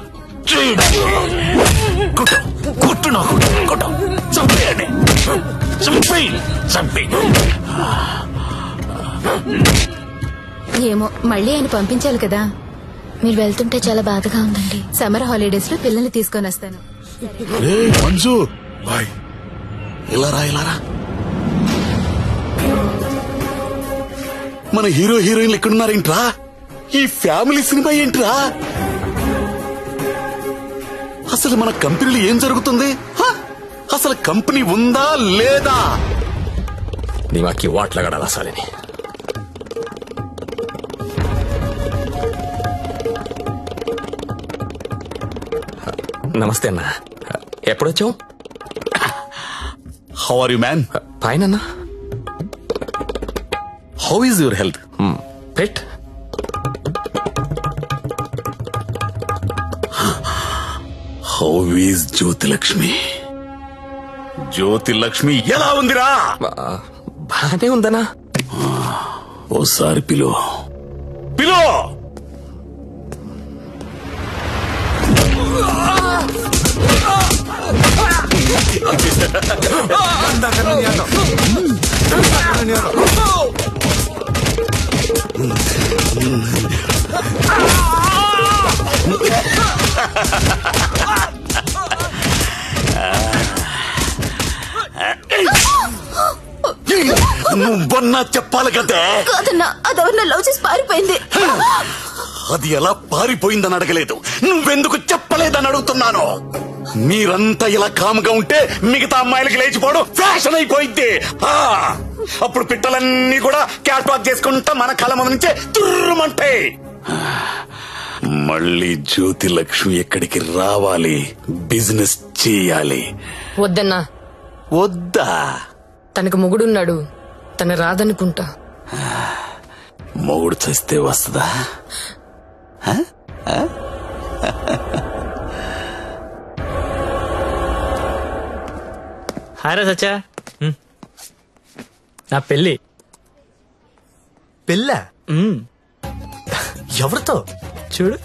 కొట్టు నాకు కొట్టు, చంపేయండి, చంపేయి. ఏమో మళ్ళీ ఆయన పంపించాలి కదా. మీరు వెళ్తుంటే చాలా బాధగా ఉందండి. సమ్మర్ హాలిడేస్ లో పిల్లల్ని తీసుకొని వస్తాను. మంజు బాయ్, ఇలారా. మన హీరో హీరోయిన్లు ఎక్కడున్నారేంట్రా? ఈ ఫ్యామిలీ సినిమా ఏంట్రా? అసలు మన కంపెనీలో ఏం జరుగుతుంది? అసలు కంపెనీ ఉందా లేదా? దిమాకి వాట్లగడాలా సాలిని. నమస్తే అన్న. ఎప్పుడొచ్చావు? How are you man? Fine అన్న. How is your health? పెట్. How is Jyothilakshmi? జ్యోతిలక్ష్మి ఎలా ఉందిరా? బానే ఉందనా? ఓసారి పిలో పిలో. నువ్వన్నా చెప్పాలి కదే. కాదన్నా, అదెవరన్నా లవ్ చేసి పారిపోయింది. అది ఎలా పారిపోయిందని అడగలేదు, నువ్వెందుకు చెప్పలేదని అడుగుతున్నాను. మీరంతా ఇలా కాముగా ఉంటే మిగతా అమ్మాయిలకి లేచిపోవడం ఫ్యాషన్ అయిపోయింది. అప్పుడు పిట్టలన్నీ కూడా క్యాట్ వాక్ చేసుకుంటా మన కళ్ళ ముందు నుంచే తుర్రుమంటాయి. మళ్ళీ జ్యోతిలక్ష్మి ఎక్కడికి రావాలి, బిజినెస్ చేయాలి. వద్దన్నా. వద్దా? తనకు మొగుడున్నాడు, తన రాదనుకుంటా. మొగుడు చస్తే వస్తుందా? హాయ్ రా సచ్చా. నా పెళ్ళి. పెళ్ళా? ఎవరితో? చూడు.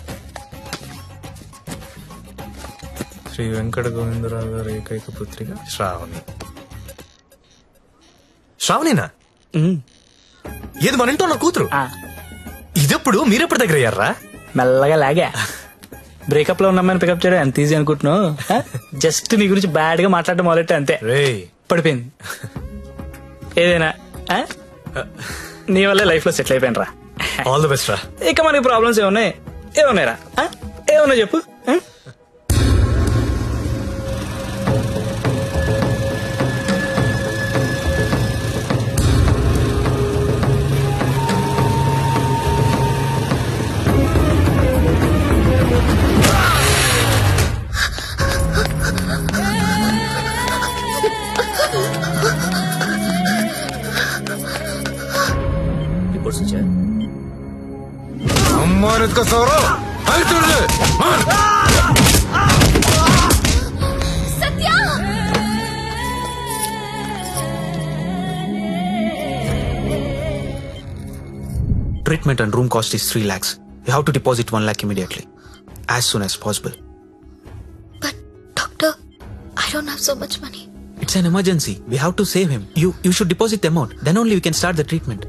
శ్రీ వెంకట గోవిందరావు గారి ఏకైక పుత్రిక శ్రావణి. శ్రావణినా? ఏది మన ఇంట్లో నా కూతురు? ఇదెప్పుడు మీరెప్పుడు దగ్గర అయ్యారా? మెల్లగా లాగా. బ్రేకప్ లో ఉన్నమ్మని పికప్ చేయడం ఎంత ఈజీ అనుకుంటున్నావు? జస్ట్ నీ గురించి బ్యాడ్ గా మాట్లాడడం మొదలెట్టే అంతే. పడిపోయింది. ఏదైనా నీ వల్లే లైఫ్ లో సెటిల్ అయిపోయినరా. ఆల్ ది బెస్ట్ రా. ఇక మనకి ప్రాబ్లమ్స్ ఏమున్నాయిరా? ఏమన్నా చెప్పు. Treatment and room cost is 3 lakhs. You have to deposit 1 lakh immediately, as soon as possible. But doctor, I don't have so much money. It's an emergency. We have to save him. You should deposit the amount. Then only we can start the treatment.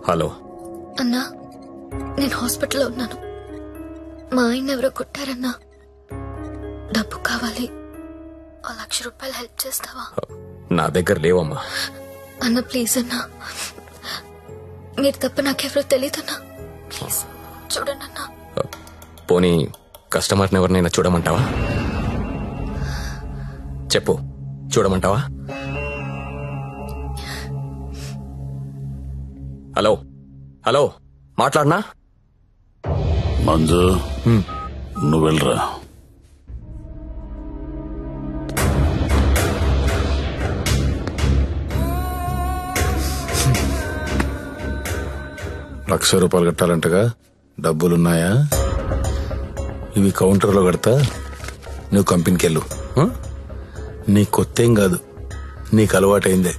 Hello అన్నా, నేను హాస్పిటల్లో ఉన్నాను. మా ఆయన ఎవరో కొట్టారన్నా. డబ్బు కావాలి. 1,00,000 రూపాయలు హెల్ప్ చేస్తావా? నా దగ్గర లేవమ్మా. అన్న ప్లీజ్ అన్నా, మీరు తప్ప నాకెవరో తెలియదన్నా. ప్లీజ్ చూడండి అన్నా. పోనీ కస్టమర్ని ఎవరినైనా చూడమంటావా? చెప్పు, చూడమంటావా? హలో హలో, మాట్లాడనా? మంజు, నువ్వు వెళ్ళరా. ₹1,00,000 కట్టాలంటగా, డబ్బులున్నాయా? ఇవి కౌంటర్లో కడతా, నువ్వు కంపెనీకి వెళ్ళు. నీ కొత్తేం కాదు, నీకు అలవాటైందే.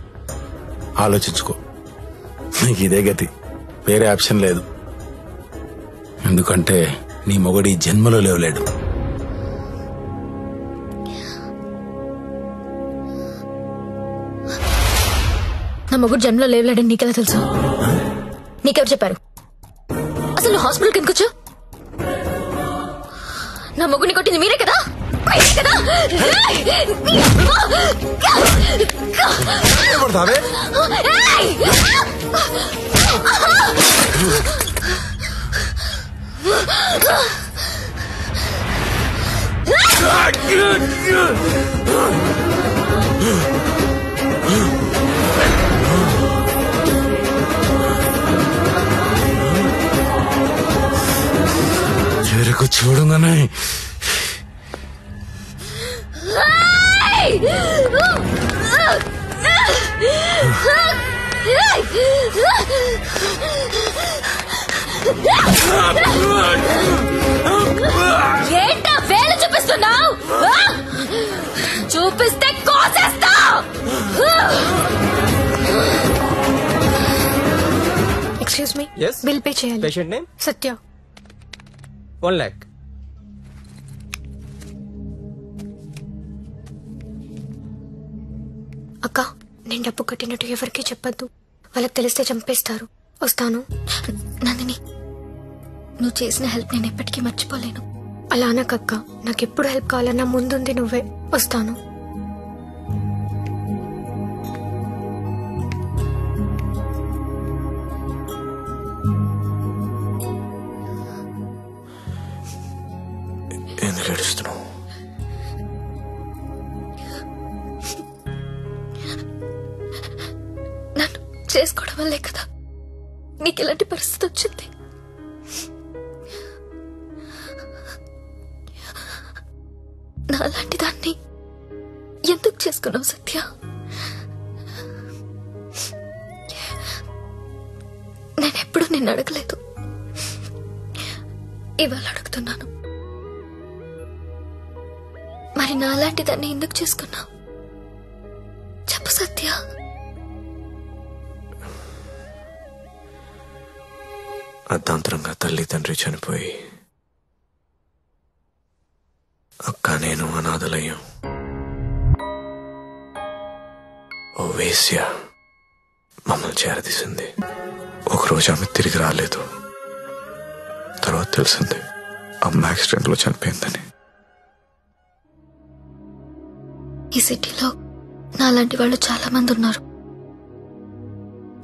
ఆలోచించుకో, నీకు ఇదే గతి, వేరే ఆప్షన్ లేదు. ఎందుకంటే నీ మొగడి జన్మలో లేవలేడు. నా మొగుడు జన్మలో లేవలేడని నీకెలా తెలుసు? నీకెవరు చెప్పారు? అసలు నువ్వు హాస్పిటల్కి ఎందుకు వచ్చావు? నా మొగుడిని కొట్టింది మీరే కదా? నాకు చూడగానే ఏంటా వేలు చూపిస్తున్నావు? చూపిస్తే కోసేస్తా. Excuse me, Yes? Bill pay చేయాలి. Patient name? సత్య. 1 lakh. అక్క, నేను డబ్బు కట్టినట్టు ఎవరికీ చెప్పొద్దు. వాళ్ళకి తెలిస్తే చంపేస్తారు. వస్తాను. నందిని, నువ్వు చేసిన హెల్ప్ నేను ఎప్పటికీ మర్చిపోలేను. అలా అనకక్క, నాకెప్పుడు హెల్ప్ కావాలన్నా ముందుంది నువ్వే. వస్తాను. ఎందుకు ఏడుస్తున్నావు? నన్ను చేసుకోవడం వల్లే కదా నీకు ఇలాంటి పరిస్థితి వచ్చింది. నాలాంటి దాన్ని ఎందుకు చేసుకున్నావు సత్య? నేనెప్పుడు నిన్ను అడగలేదు, ఇవాళ అడుగుతున్నాను. మరి నాలాంటి దాన్ని ఎందుకు చేసుకున్నావు? చెప్పు సత్య. అర్ధాంతరంగా తల్లి తండ్రి చనిపోయి అక్క నేను అనాథలయ్యాం. ఓ వేశ్య మమ్మల్ని చేరదీసింది. ఒకరోజు ఆమె తిరిగి రాలేదు. తర్వాత తెలిసింది అమ్మ యాక్సిడెంట్ లో చనిపోయిందని. ఈ సిటీలో నాలాంటి వాళ్ళు చాలా మంది ఉన్నారు.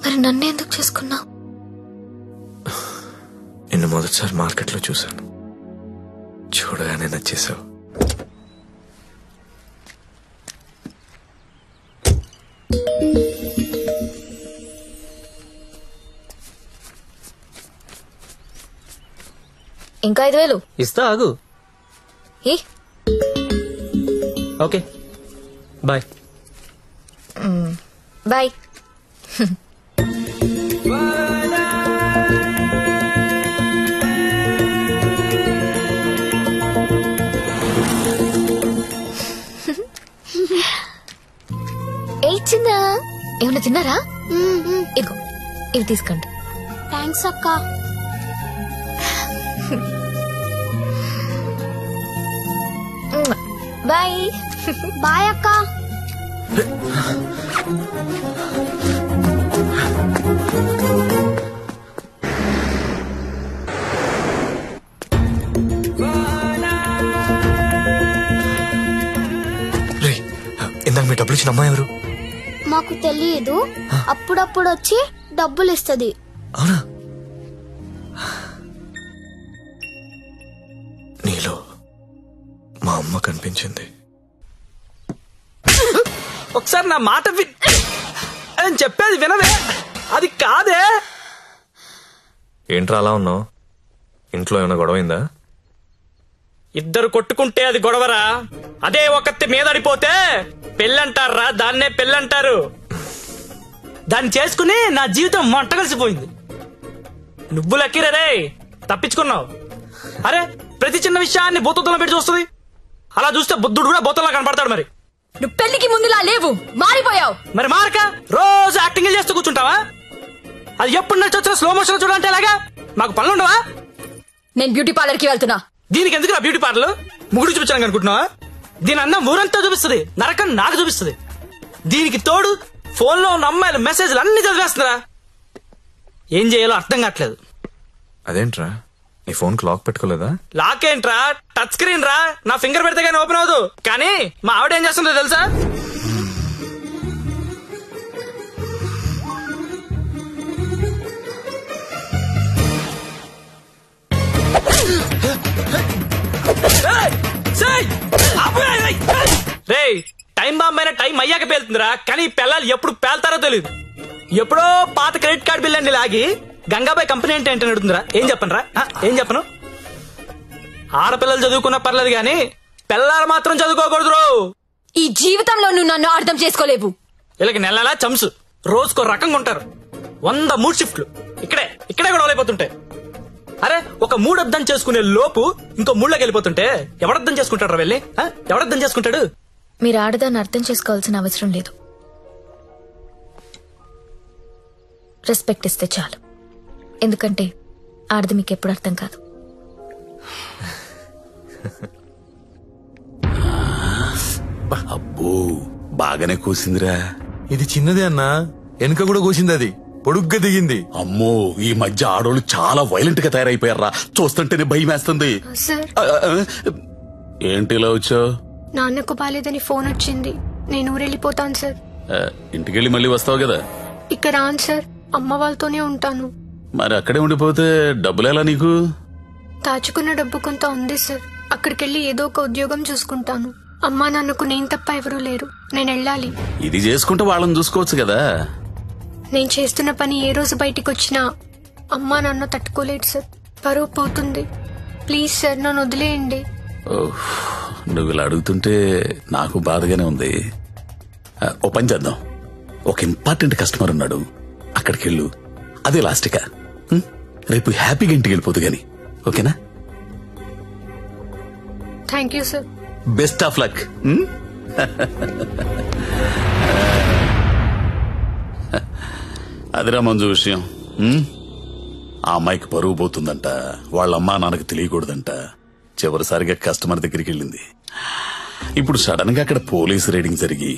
మరి నన్ను ఎందుకు చేసుకున్నావు? నిన్ను మొదటిసారి మార్కెట్లో చూశాను. చూడగానే నచ్చేసావు. ఇంకా 5,000 ఇస్తా, ఆగు. Okay, bye. బాయ్. చిన్న ఏమన్నా తిన్నారా? ఇదిగో ఇవి తీసుకోండి. థ్యాంక్స్ అక్క. బాయ్. బాయ్ అక్క. ఇందాక మీ డబ్బులు ఇచ్చిన అమ్మాయి ఎవరు? మాకు తెలియదు, అప్పుడప్పుడు వచ్చి డబ్బులు ఇస్తుంది. అవునా? నీలో మా అమ్మ కనిపించింది. ఒకసారి నా మాట అని చెప్పేది వినవే. అది కాదే. ఏంట్రా అలా ఉన్నావు? ఇంట్లో ఏమైనా గొడవైందా? ఇద్దరు కొట్టుకుంటే అది గొడవరా? అదే ఒకటి మీదడిపోతే పెళ్ళంటారా? దాన్నే పెళ్ళంటారు. దాన్ని చేసుకుని నా జీవితం మంట కలిసిపోయింది. నువ్వు లక్కీరే, తప్పించుకున్నావు. అరే, ప్రతి చిన్న విషయాన్ని బోతుల్లో పెట్టి చూస్తుంది. అలా చూస్తే బుద్ధుడు కూడా బోతుల్లో కనపడతాడు. మరి నువ్వు పెళ్లికి ముందులా లేవు, మారిపోయావు. మరి మారక రోజు యాక్టింగ్ చేస్తూ కూర్చుంటావా? అది ఎప్పుడు నచ్చొచ్చిన స్లో మోషన్ చూడాలంటే ఎలాగా? మాకు పనులు ఉండవా? నేను బ్యూటీ పార్లర్ కి వెళ్తున్నా. దీనికి ఎందుకు నా బ్యూటీ పార్లర్? ముగుడు చూపించాను అనుకుంటున్నావా? దీని అన్నం ఊరంతా చూపిస్తుంది, నరకం నాకు చూపిస్తుంది. దీనికి తోడు ఫోన్ లో ఉన్న అమ్మాయిల మెసేజ్లు అన్ని చదివేస్తుందిరా. ఏం చేయాలో అర్థం కావట్లేదు. అదేంట్రా, నీ ఫోన్ కి లాక్ పెట్టుకోలేదా? లాక్ ఏంట్రా, టచ్ స్క్రీన్ రా. నా ఫింగర్ పెడితే కానీ ఓపెన్ అవ్వదు. కానీ మా ఆవిడ ఏం చేస్తుందో తెలుసా? రే, టైం బాంబ్ అయినా టైం అయ్యాక పేలుతుందిరా. కానీ పిల్లలు ఎప్పుడు పేల్తారో తెలియదు. ఎప్పుడో పాత క్రెడిట్ కార్డు బిల్ అన్ని లాగి గంగాబాయ్ కంపెనీ అంటే నడుతుందిరా. ఏం చెప్పను రా, ఏం చెప్పను? ఆడపిల్లలు చదువుకున్నా పర్లేదు గాని పిల్లలు మాత్రం చదువుకోకూడదు. ఈ జీవితంలో నువ్వు నన్ను అర్థం చేసుకోలేవు. వీళ్ళకి నెలలా చంసు రోజుకో రకంగా ఉంటారు. 100 మూడు షిఫ్ట్లు ఇక్కడే గొడవలు అయిపోతుంటాయి. అరే ఒక మూడు అర్థం చేసుకునే లోపు ఇంకో మూడులోకి వెళ్ళిపోతుంటే ఎవడర్థం చేసుకుంటాడు వెళ్ళి? ఎవడర్థం చేసుకుంటాడు? మీరు ఆడదాన్ని అర్థం చేసుకోవాల్సిన అవసరం లేదు. రెస్పెక్ట్ ఇస్తే చాలు. ఎందుకంటే ఆడది మీకు ఎప్పుడు అర్థం కాదు. అబ్బో బాగానే కూసిందిరా. ఇది చిన్నదే అన్నా, వెనుక కూడా కూసింది, అది పొడుగ్గా దిగింది. అమ్మో ఈ మధ్య ఆడోళ్ళు చాలా వైలెంట్ గా తయారైపోయారా, చూస్తుంటేనే భయం వేస్తుంది. ఏంటి ఇలా వచ్చావు? నాన్నకు బాలేదని ఫోన్ వచ్చింది, నేను ఊరెళ్ళిపోతాను సార్. ఇంటికెళ్ళి మళ్ళీ వస్తావు కదా? ఇక్కడ రాను సార్, అమ్మ వాళ్ళతోనే ఉంటాను. మరి అక్కడే ఉండిపోతే డబ్బులు ఎలా నీకు? దాచుకున్న డబ్బు కొంత ఉంది సార్, అక్కడికెళ్ళి ఏదో ఒక ఉద్యోగం చూసుకుంటాను. అమ్మా నాన్నకు నేను తప్ప ఎవరూ లేరు, నేను వెళ్ళాలి. ఇది చేసుకుంటే వాళ్ళని చూసుకోవచ్చు కదా. నేను చేస్తున్న పని ఏ రోజు బయటికి వచ్చినా అమ్మా నాన్న తట్టుకోలేడు సార్, పరువు పోతుంది. ప్లీజ్ సార్ నన్ను వదిలేయండి. నువ్వు ఇలా అడుగుతుంటే నాకు బాధగానే ఉంది. ఓ పని చేద్దాం, ఒక ఇంపార్టెంట్ కస్టమర్ ఉన్నాడు, అక్కడికి వెళ్ళు. అదే లాస్ట్గా రేపు హ్యాపీగా ఇంటికి వెళ్ళిపోదు గాని, ఓకేనా? Thank you sir. Best of luck. అదిరా మంజు విషయం. ఆ అమ్మాయికి పరువు పోతుందంట, వాళ్ళ అమ్మా నాన్నకి తెలియకూడదంట. చివరిసారిగా కస్టమర్ దగ్గరికి వెళ్ళింది. ఇప్పుడు సడన్ గా అక్కడ పోలీస్ రైడింగ్ జరిగి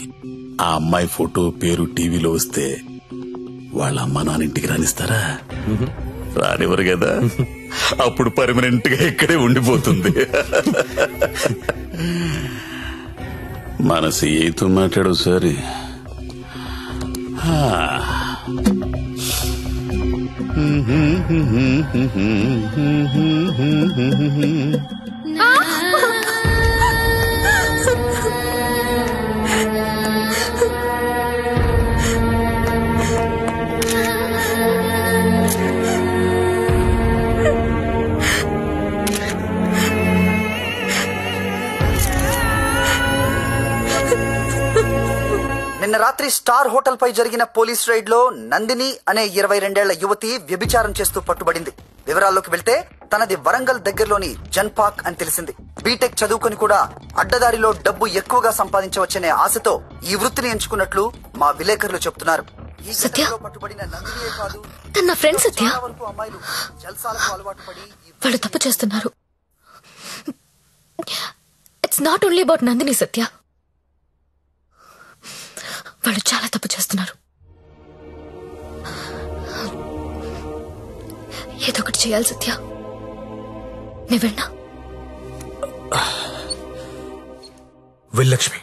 ఆ అమ్మాయి ఫోటో పేరు టీవీలో వస్తే వాళ్ళ అమ్మా నాన్న ఇంటికి రానిస్తారా? రానివ్వరు కదా. అప్పుడు పర్మనెంట్ గా ఇక్కడే ఉండిపోతుంది. మన సీఐతో మాట్లాడు సరే. నిన్న రాత్రి స్టార్ హోటల్ పై జరిగిన పోలీస్ రైడ్ లో నందిని అనే 22 ఏళ్ల యువతి వ్యభిచారం చేస్తూ పట్టుబడింది. వివరాల్లోకి వెళ్తే తనది వరంగల్ దగ్గరలోని జన్పాక్ అని తెలిసింది. బీటెక్ చదువుకొని కూడా అడ్డదారిలో డబ్బు ఎక్కువగా సంపాదించవచ్చనే ఆశతో ఈ వృత్తిని ఎంచుకున్నట్లు మా విలేకరులు చెప్తున్నారు. ఈ ఘటనలో పట్టుబడిన నందినియే కాదు, తన ఫ్రెండ్ సత్య, చాలా వరకు అమ్మాయిలు జల్సాలకు అలవాటు పడి వాళ్ళు తప్పు చేస్తున్నారు. It's not only about Nandini Satya, వాళ్ళు చాలా తప్పు చేస్తున్నారు. ఏదో ఒకటి చేయాలి సత్య. నువ్వెన్నా వెళ్ళక్ష్మి,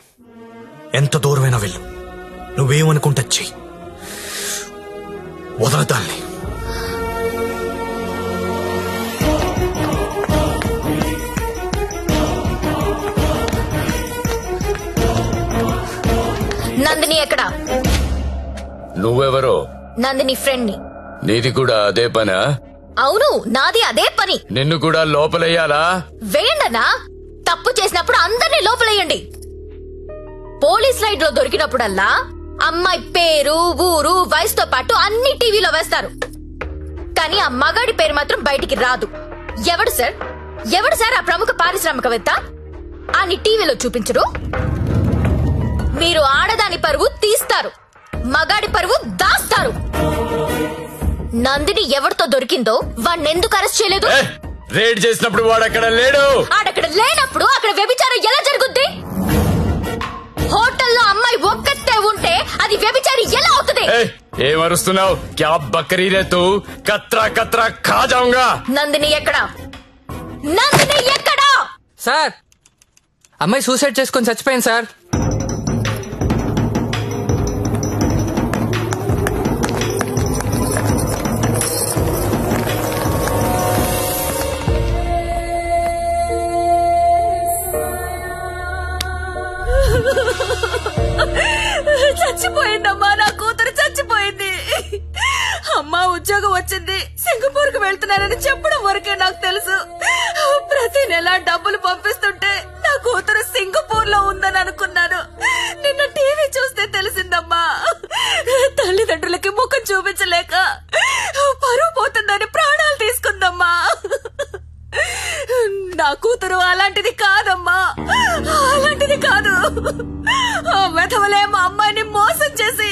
ఎంత దూరమైనా వెళ్ళు. నువ్వేమనుకుంటా చెయ్యి, వదలదాన్ని. నందిని ఎక్కడా? నువ్వెవరో? నందిని ఫ్రెండ్ ని. నీది కూడా అదే పనా? అవును, నాది అదే పని. నిన్ను కూడా లోపలెయ్యాలా? వేయండన్నా, తప్పు చేసినప్పుడు అందరినీ లోపలేయండి. పోలీస్ రైడ్ లో దొరికినప్పుడల్లా అమ్మాయి పేరు, ఊరు, వయసుతో పాటు అన్ని టీవీలో వేస్తారు. కానీ ఆ మగాడి పేరు మాత్రం బయటికి రాదు. ఎవడు సార్ ఆ ప్రముఖ పారిశ్రామికవేత్త? అని టీవీలో చూపించరు. మీరు ఆడదాని పరువు తీస్తారు, మగాడి పరువు దాస్తారు. నందిని ఎవరితో దొరికిందో వాణ్ణెందుకు అరెస్ట్ చేయలేదు? రేడ్ చేసినప్పుడు వాడు అక్కడ లేడు. ఆడక్కడ లేనప్పుడు అక్కడ వ్యభిచారం ఎలా జరుగుద్ది? హోటల్లో అమ్మాయి ఒక్కతే ఉంటే అది వ్యభిచారి ఎలా అవుతుంది? ఏమరుస్తున్నావు? క్యా బకరీ రే తూ? కత్రా కత్రా ఖా జాऊंगा. నందిని ఎక్కడా? నందిని ఎక్కడా? సార్, అమ్మాయి సూసైడ్ చేసుకొని చచ్చిపోయింది సార్. చచ్చిపోయిందమ్మా, నా కూతురు చచ్చిపోయింది. అమ్మా ఉద్యోగం వచ్చింది, సింగపూర్ కు వెళ్తున్నానని చెప్పడం వరకే నాకు తెలుసు. ప్రతి నెల డబ్బులు పంపిస్తుంటే నా కూతురు సింగపూర్ లో ఉందని అనుకున్నాను. నిన్న టీవీ చూస్తే తెలిసిందమ్మా, తల్లిదండ్రులకి ముఖం చూపించలేక పరువు పోతుందని ప్రాణాలు తీసుకుందమ్మా. నా కూతురు అలాంటిది కాదమ్మా, అలాంటిది కాదు. ఆ వెధవలే మా అమ్మాయిని మోసం చేసి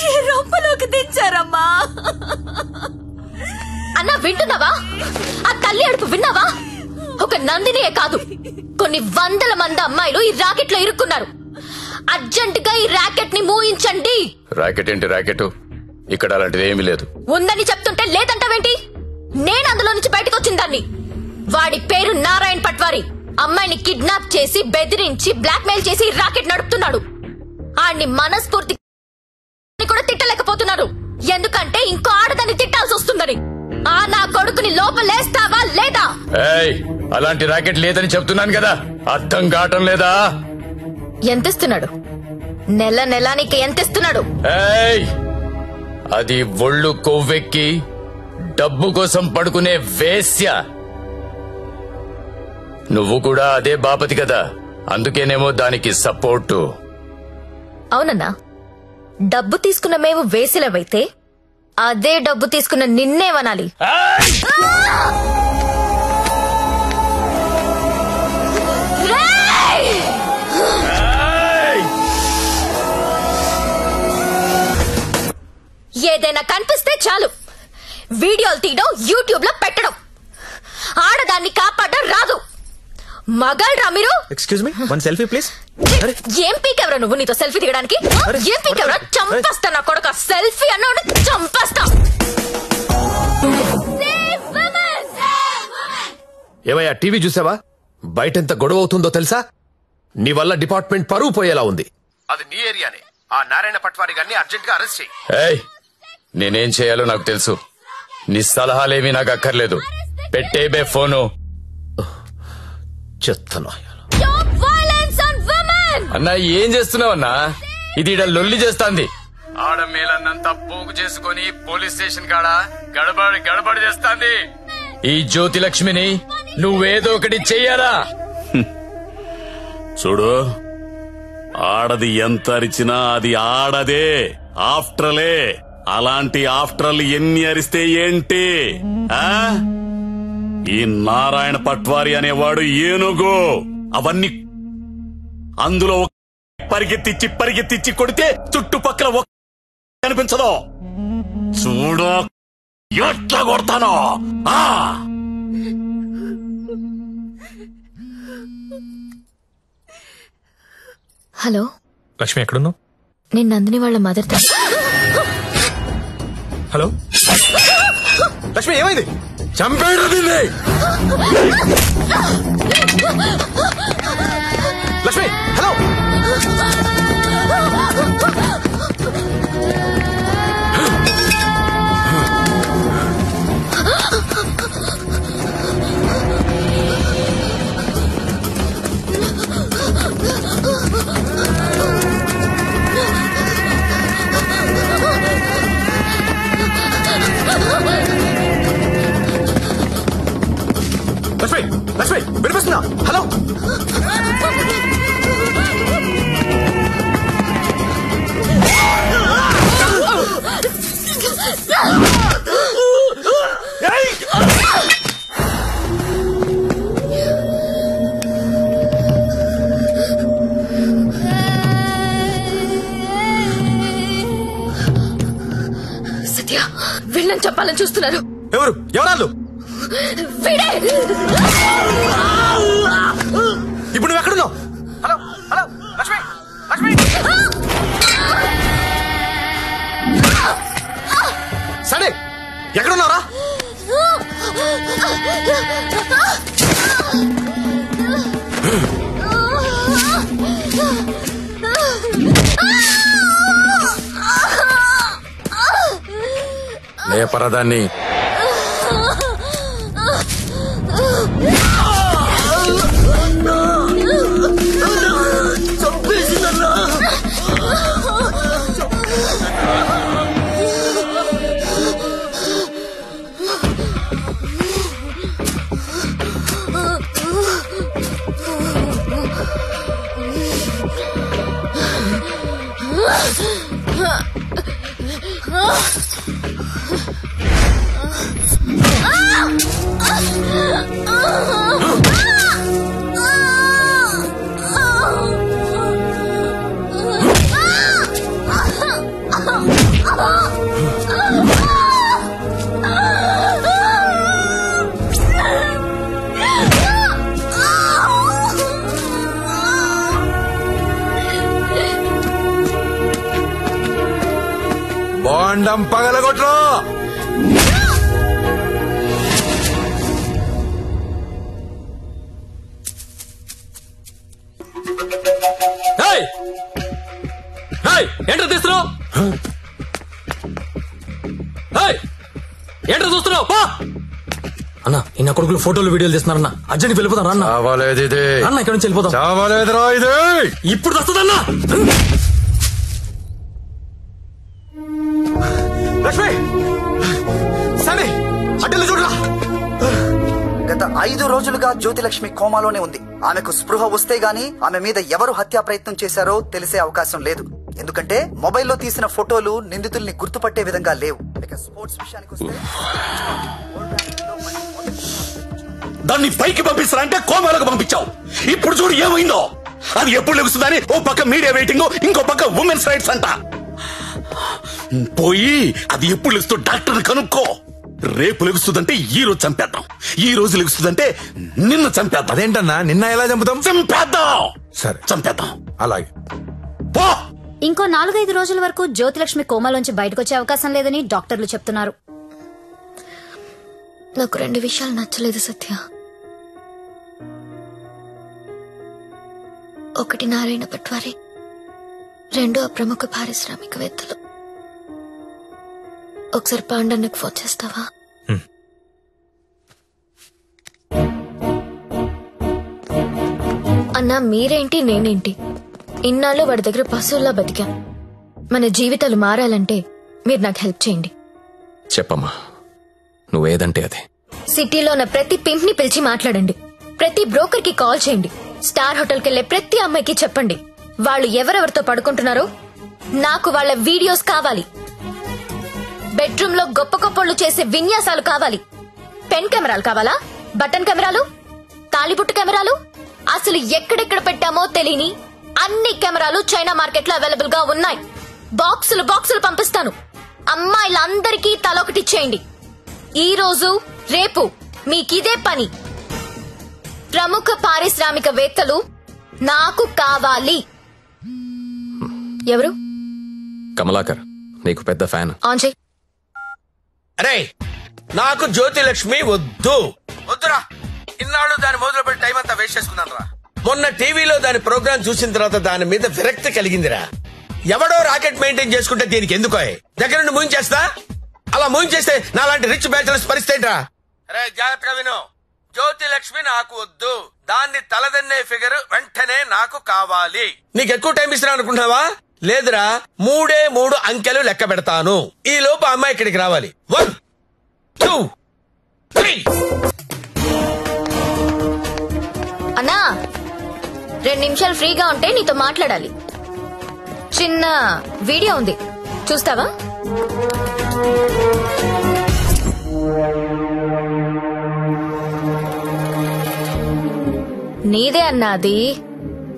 ఈ రొంపలోకి దించారమ్మా. అన్నా వింటున్నావా? ఆ తల్లి అడుపు విన్నావా? ఒక నందినియే కాదు, కొన్ని వందల మంది అమ్మాయిలు ఈ రాకెట్ లో ఇరుక్కున్నారు. అర్జెంట్ గా ఈ రాకెట్ ని మూయించండి. రాకెట్ ఏంటి రాకెట్? ఇక్కడ అలాంటిది ఏమీ లేదు. ఉందని చెప్తుంటే లేదంటావేంటి? నేను అందులో నుంచి బయటకు వచ్చిన దాన్ని. వాడి పేరు నారాయణ్ పట్వారి. అమ్మాయిని కిడ్నాప్ చేసి బెదిరించి బ్లాక్ మెయిల్ చేసి రాకెట్ నడుపుతున్నాడు. ఆడిని మనస్ఫూర్తి కూడా తిట్టలేకపోతున్నారు, ఎందుకంటే ఇంకో ఆడదాన్ని తిట్టాల్సి వస్తుందని. ఆ నా కొడుకుని లోపలేస్తావా లేదా? అలాంటి రాకెట్ లేదని చెప్తున్నాను కదా, అర్థం కావటం లేదా? ఎంతిస్తున్నాడు? నెల నెలానికి ఎంతిస్తున్నాడు? అది ఒళ్ళు కొవ్వెక్కి డబ్బు కోసం పడుకునే వేశ్య. నువ్వు కూడా అదే బాపతి కదా, అందుకేనేమో దానికి సపోర్టు. అవునన్నా, డబ్బు తీసుకున్న మేము వేసిలవైతే అదే డబ్బు తీసుకున్న నిన్నేమనాలి? ఏదైనా కనిపిస్తే చాలు వీడియోలు తీయడం, యూట్యూబ్ లో పెట్టడం. ఆడదాన్ని కాపాడడం రాదు. మగాళ్ళరా మీరు? Excuse me, one selfie please. ఏం పీకెవరా నువ్వు? నీతో సెల్ఫీ దిగడానికి ఏం పీకెవరా? చంపేస్తా నా కొడుక. సెల్ఫీ అన్నాడు చంపేస్తా. ఏమయ్యా టీవీ చూసావా? బయటెంత గొడవ అవుతుందో తెలుసా? నీ వల్ల డిపార్ట్మెంట్ పరువు పోయేలా ఉంది. అది నీ ఏరియానే. ఆ నారాయణ పట్వారి గారిని అర్జెంట్ గా అరెస్ట్ చేయి. నేనేం చేయాలో నాకు తెలుసు. నీ సలహాలేమీ నాకు అక్కర్లేదు. పెట్టేబే ఫోను. చెత్తను అన్నా ఏం చేస్తున్నావన్నా? ఇది ఈడ లొల్లి చేస్తాంది. ఆడ మేలన్నంతా పోగు చేసుకుని పోలీస్ స్టేషన్ కాడ గడబడి చేస్తాంది. ఈ జ్యోతి లక్ష్మిని నువ్వేదో ఒకటి చెయ్యాలా? చూడు, ఆడది ఎంత అరిచినా అది ఆడదే, ఆఫ్టరలే. అలాంటి ఆఫ్టర్లు ఎన్ని అరిస్తే ఏంటి? ఈ నారాయణ పట్వారి అనేవాడు ఏనుగు. అవన్నీ అందులో పరిగెత్తిచ్చి కొడితే చుట్టుపక్కల కనిపించదు. చూడు ఎట్లా కొడతానో. హలో లక్ష్మి, ఎక్కడున్నావు? నేను నందిని వాళ్ళ మదర్. హలో లక్ష్మి, ఏమైంది? చంపేడు దీన్ని. లక్ష్మి హలో. లక్ష్మి వినిపిస్తుందా? హలో సత్య, వీళ్ళని చెప్పాలని చూస్తున్నారు. ఎవరు? ఎవరాళ్ళు? ఇప్పుడు నువ్వు ఎక్కడున్నావు? Hello hello Lakshmi, Lakshmi. సరే, ఎక్కడున్నారా? లేపరదాన్ని. బాండం పగలగొట్టు. ఏంటో తీస్తున్నావు? ఏంటో చూస్తున్నావు? అన్న ఇన్న కొడుకులు ఫోటోలు వీడియోలు తీస్తున్నారన్న. అర్జెంట్ వెళ్ళిపోతాం అన్న. చావాలేదు ఇది. అన్న ఇక్కడ నుంచి వెళ్ళిపోతాం. చావాలేదురా ఇది. ఇప్పుడు వస్తుందన్నా. లక్ష్మి సరే అడ్డలు చూడరా. గత 5 రోజులుగా జ్యోతిలక్ష్మి కోమాలోనే ఉంది. ఆమెకు స్పృహ వస్తే గానీ ఆమె మీద ఎవరు హత్యా ప్రయత్నం చేశారో తెలిసే అవకాశం లేదు. ఎందుకంటే మొబైల్లో తీసిన ఫోటోలు నిందితుల్ని గుర్తుపట్టే విధంగా లేవు. ఇక స్పోర్ట్స్ విషయానికి వస్తే దాన్ని పైకి పంపిస్తారంటే కోమాలకు పంపించావు. ఇప్పుడు చూడు ఏమైందో. అది ఎప్పుడు లెగుస్తుందని ఓ పక్క మీడియా వెయిటింగ్, ఇంకో పక్క ఉమెన్స్ రైట్స్ అంట. పోయి అది ఎప్పుడు లెగుస్తూ డాక్టర్ని కనుక్కో. రేపు లెగుస్తుందంటే ఈ రోజు చంపేద్దాం, ఈ రోజు లెగుస్తుందంటే నిన్న చంపేద్దాం. అదేంటన్నా నిన్న ఎలా చంపుతాం? చంపేద్దాం. సరే చంపేద్దాం. అలాగే. పో. ఇంకో 4-5 రోజుల వరకు జ్యోతిలక్ష్మి కోమాలోంచి బయటకొచ్చే అవకాశం లేదని డాక్టర్లు చెప్తున్నారు. నాకు 2 విషయాలు నచ్చలేదు సత్య. ఒకటి నారాయణ పట్వారి, 2 ఆ ప్రముఖ పారిశ్రామికవేత్తలు. ఒకసారి పాండన్నకు ఫోన్ చేస్తావా? అన్నా మీరేంటి నేనేంటి, ఇన్నాళ్ళు వాడి దగ్గర పశువుల్లా బతికాం. మన జీవితాలు మారాలంటే మీరు నాకు హెల్ప్ చేయండి. చెప్పమ్మా, నువ్వేదంటే అదే. సిటీలో ఉన్న ప్రతి పింప్ ని పిలిచి మాట్లాడండి. ప్రతి బ్రోకర్ కి కాల్ చేయండి. స్టార్ హోటల్ కెళ్లే ప్రతి అమ్మాయికి చెప్పండి వాళ్ళు ఎవరెవరితో పడుకుంటున్నారో నాకు వాళ్ళ వీడియోస్ కావాలి. బెడ్రూమ్ లో గొప్ప గొప్పళ్ళు చేసే విన్యాసాలు కావాలి. పెన్ కెమెరాలు కావాలా? బటన్ కెమెరాలు, తాళిబుట్టు కెమెరాలు, అసలు ఎక్కడెక్కడ పెట్టామో తెలియని అన్ని కెమెరాలు చైనా మార్కెట్ లో అవైలబుల్ గా ఉన్నాయి. బాక్సులు బాక్సులు పంపిస్తాను. అమ్మాయిలందరికీ తలొకటిచ్చేయండి. ఈ రోజు రేపు మీకిదే పని. ప్రముఖ పారిశ్రామికవేత్తలు నాకు కావాలి. ఎవరు? కమలాకర్, నీకు పెద్ద ఫ్యాన్. ఆన్ చేయి. అరే నాకు జ్యోతిలక్ష్మి వద్దు. వద్దురా. ఇన్నాళ్ళు దాని మొదలు పెట్టి టైం అంతా వేస్ట్ చేసుకున్నాను రా. మొన్న టీవీలో దాని ప్రోగ్రామ్ చూసిన తర్వాత దాని మీద విరక్తి కలిగిందిరా. ఎవడో రాకెట్ మెయింటైన్ చేసుకుంటే దీనికి ఎందుకో దగ్గర నుండి మూయించేస్తా. అలా మూయించేస్తే నాలాంటి రిచ్ బ్యాచులర్స్ పరిస్థితి రా. అరే జాగ్రత్తగా విను. జ్యోతిలక్ష్మి నాకు వద్దు. దాన్ని తలదన్నే ఫిగర్ వెంటనే నాకు కావాలి. నీకు ఎక్కువ టైం ఇస్తున్నా అనుకుంటున్నావా? లేదురా, 3 అంకెలు లెక్క పెడతాను. ఈ లోపు అమ్మాయి ఇక్కడికి రావాలి. 1 2 3. అన్నా 2 నిమిషాలు ఫ్రీగా ఉంటే నీతో మాట్లాడాలి. చిన్న వీడియో ఉంది, చూస్తావా? నీదే అన్నా అది.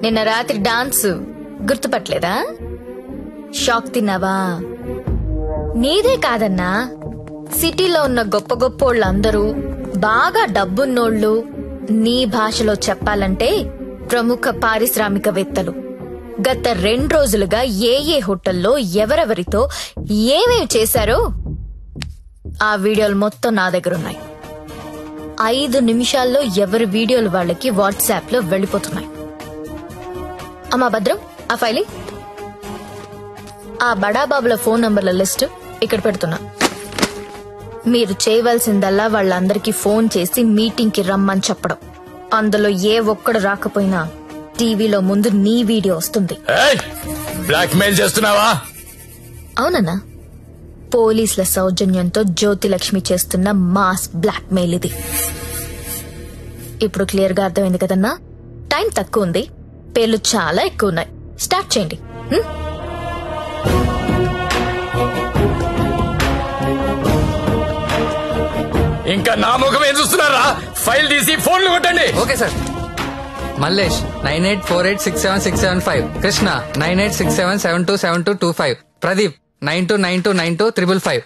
నిన్న రాత్రి డాన్స్ గుర్తుపట్టలేదా? షాక్ తిన్నావా? నీదే కాదన్నా, సిటీలో ఉన్న గొప్ప గొప్పోళ్ళందరూ బాగా డబ్బున్నోళ్ళు. నీ భాషలో చెప్పాలంటే ప్రముఖ పారిశ్రామికవేత్తలు గత 2 రోజులుగా ఏ హోటల్లో ఎవరెవరితో ఏమేమి చేశారో ఆ వీడియోలు మొత్తం నా దగ్గర ఉన్నాయి. 5 నిమిషాల్లో ఎవరి వీడియోలు వాళ్ళకి వాట్సాప్ లో వెళ్లిపోతున్నాయి. అమ్మా భద్రం, ఆ ఫైలి ఆ బడాబాబుల ఫోన్ నంబర్ల లిస్ట్ ఇక్కడ పెడుతున్నా. మీరు చేయవలసిందల్లా వాళ్ళందరికీ ఫోన్ చేసి మీటింగ్ కి రమ్మని చెప్పడం. అందులో ఏ ఒక్కడు రాకపోయినా టీవీలో ముందు నీ వీడియో వస్తుంది. బ్లాక్ మెయిల్ చేస్తున్నావా? అవునన్నా, పోలీసుల సౌజన్యంతో జ్యోతిలక్ష్మి చేస్తున్న మాస్ బ్లాక్ మెయిల్ ఇది. ఇప్పుడు క్లియర్ గా అర్థమైంది కదన్నా? టైం తక్కువ ఉంది, పేర్లు చాలా ఎక్కువ ఉన్నాయి. స్టార్ట్ చేయండి. ఇంకా నా ముఖం ఏం చూస్తున్నారా? ఫైల్ తీసి ఫోన్లు కొట్టండి. Okay sir. Mallesh 9848676775, Krishna 9867727225, Pradeep 92929255.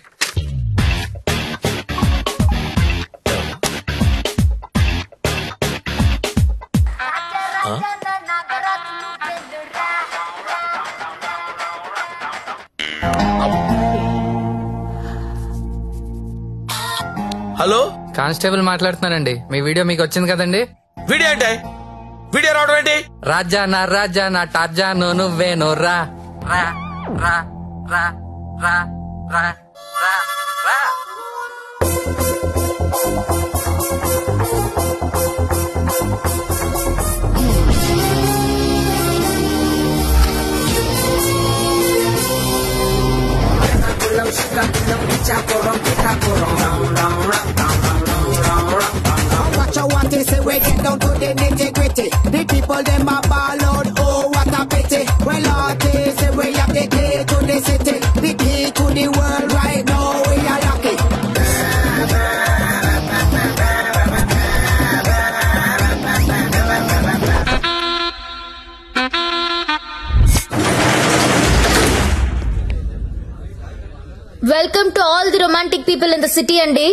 Hello constable మాట్లాడుతున్నానండి. మీ వీడియో మీకు వచ్చింది కదండి. వీడియో ఏంటి? వీడియో రావడం ఏంటి? రాజా నా టార్జాను నువ్వేను రా రా రా రా రా రా రా రా. Watch out what they say, we get down to the nitty-gritty. The people them a ball out, oh what a pity. Well artists say we have the key to the city, the key to the world right now, we are lucky. Welcome to all the romantic people in the city అండి.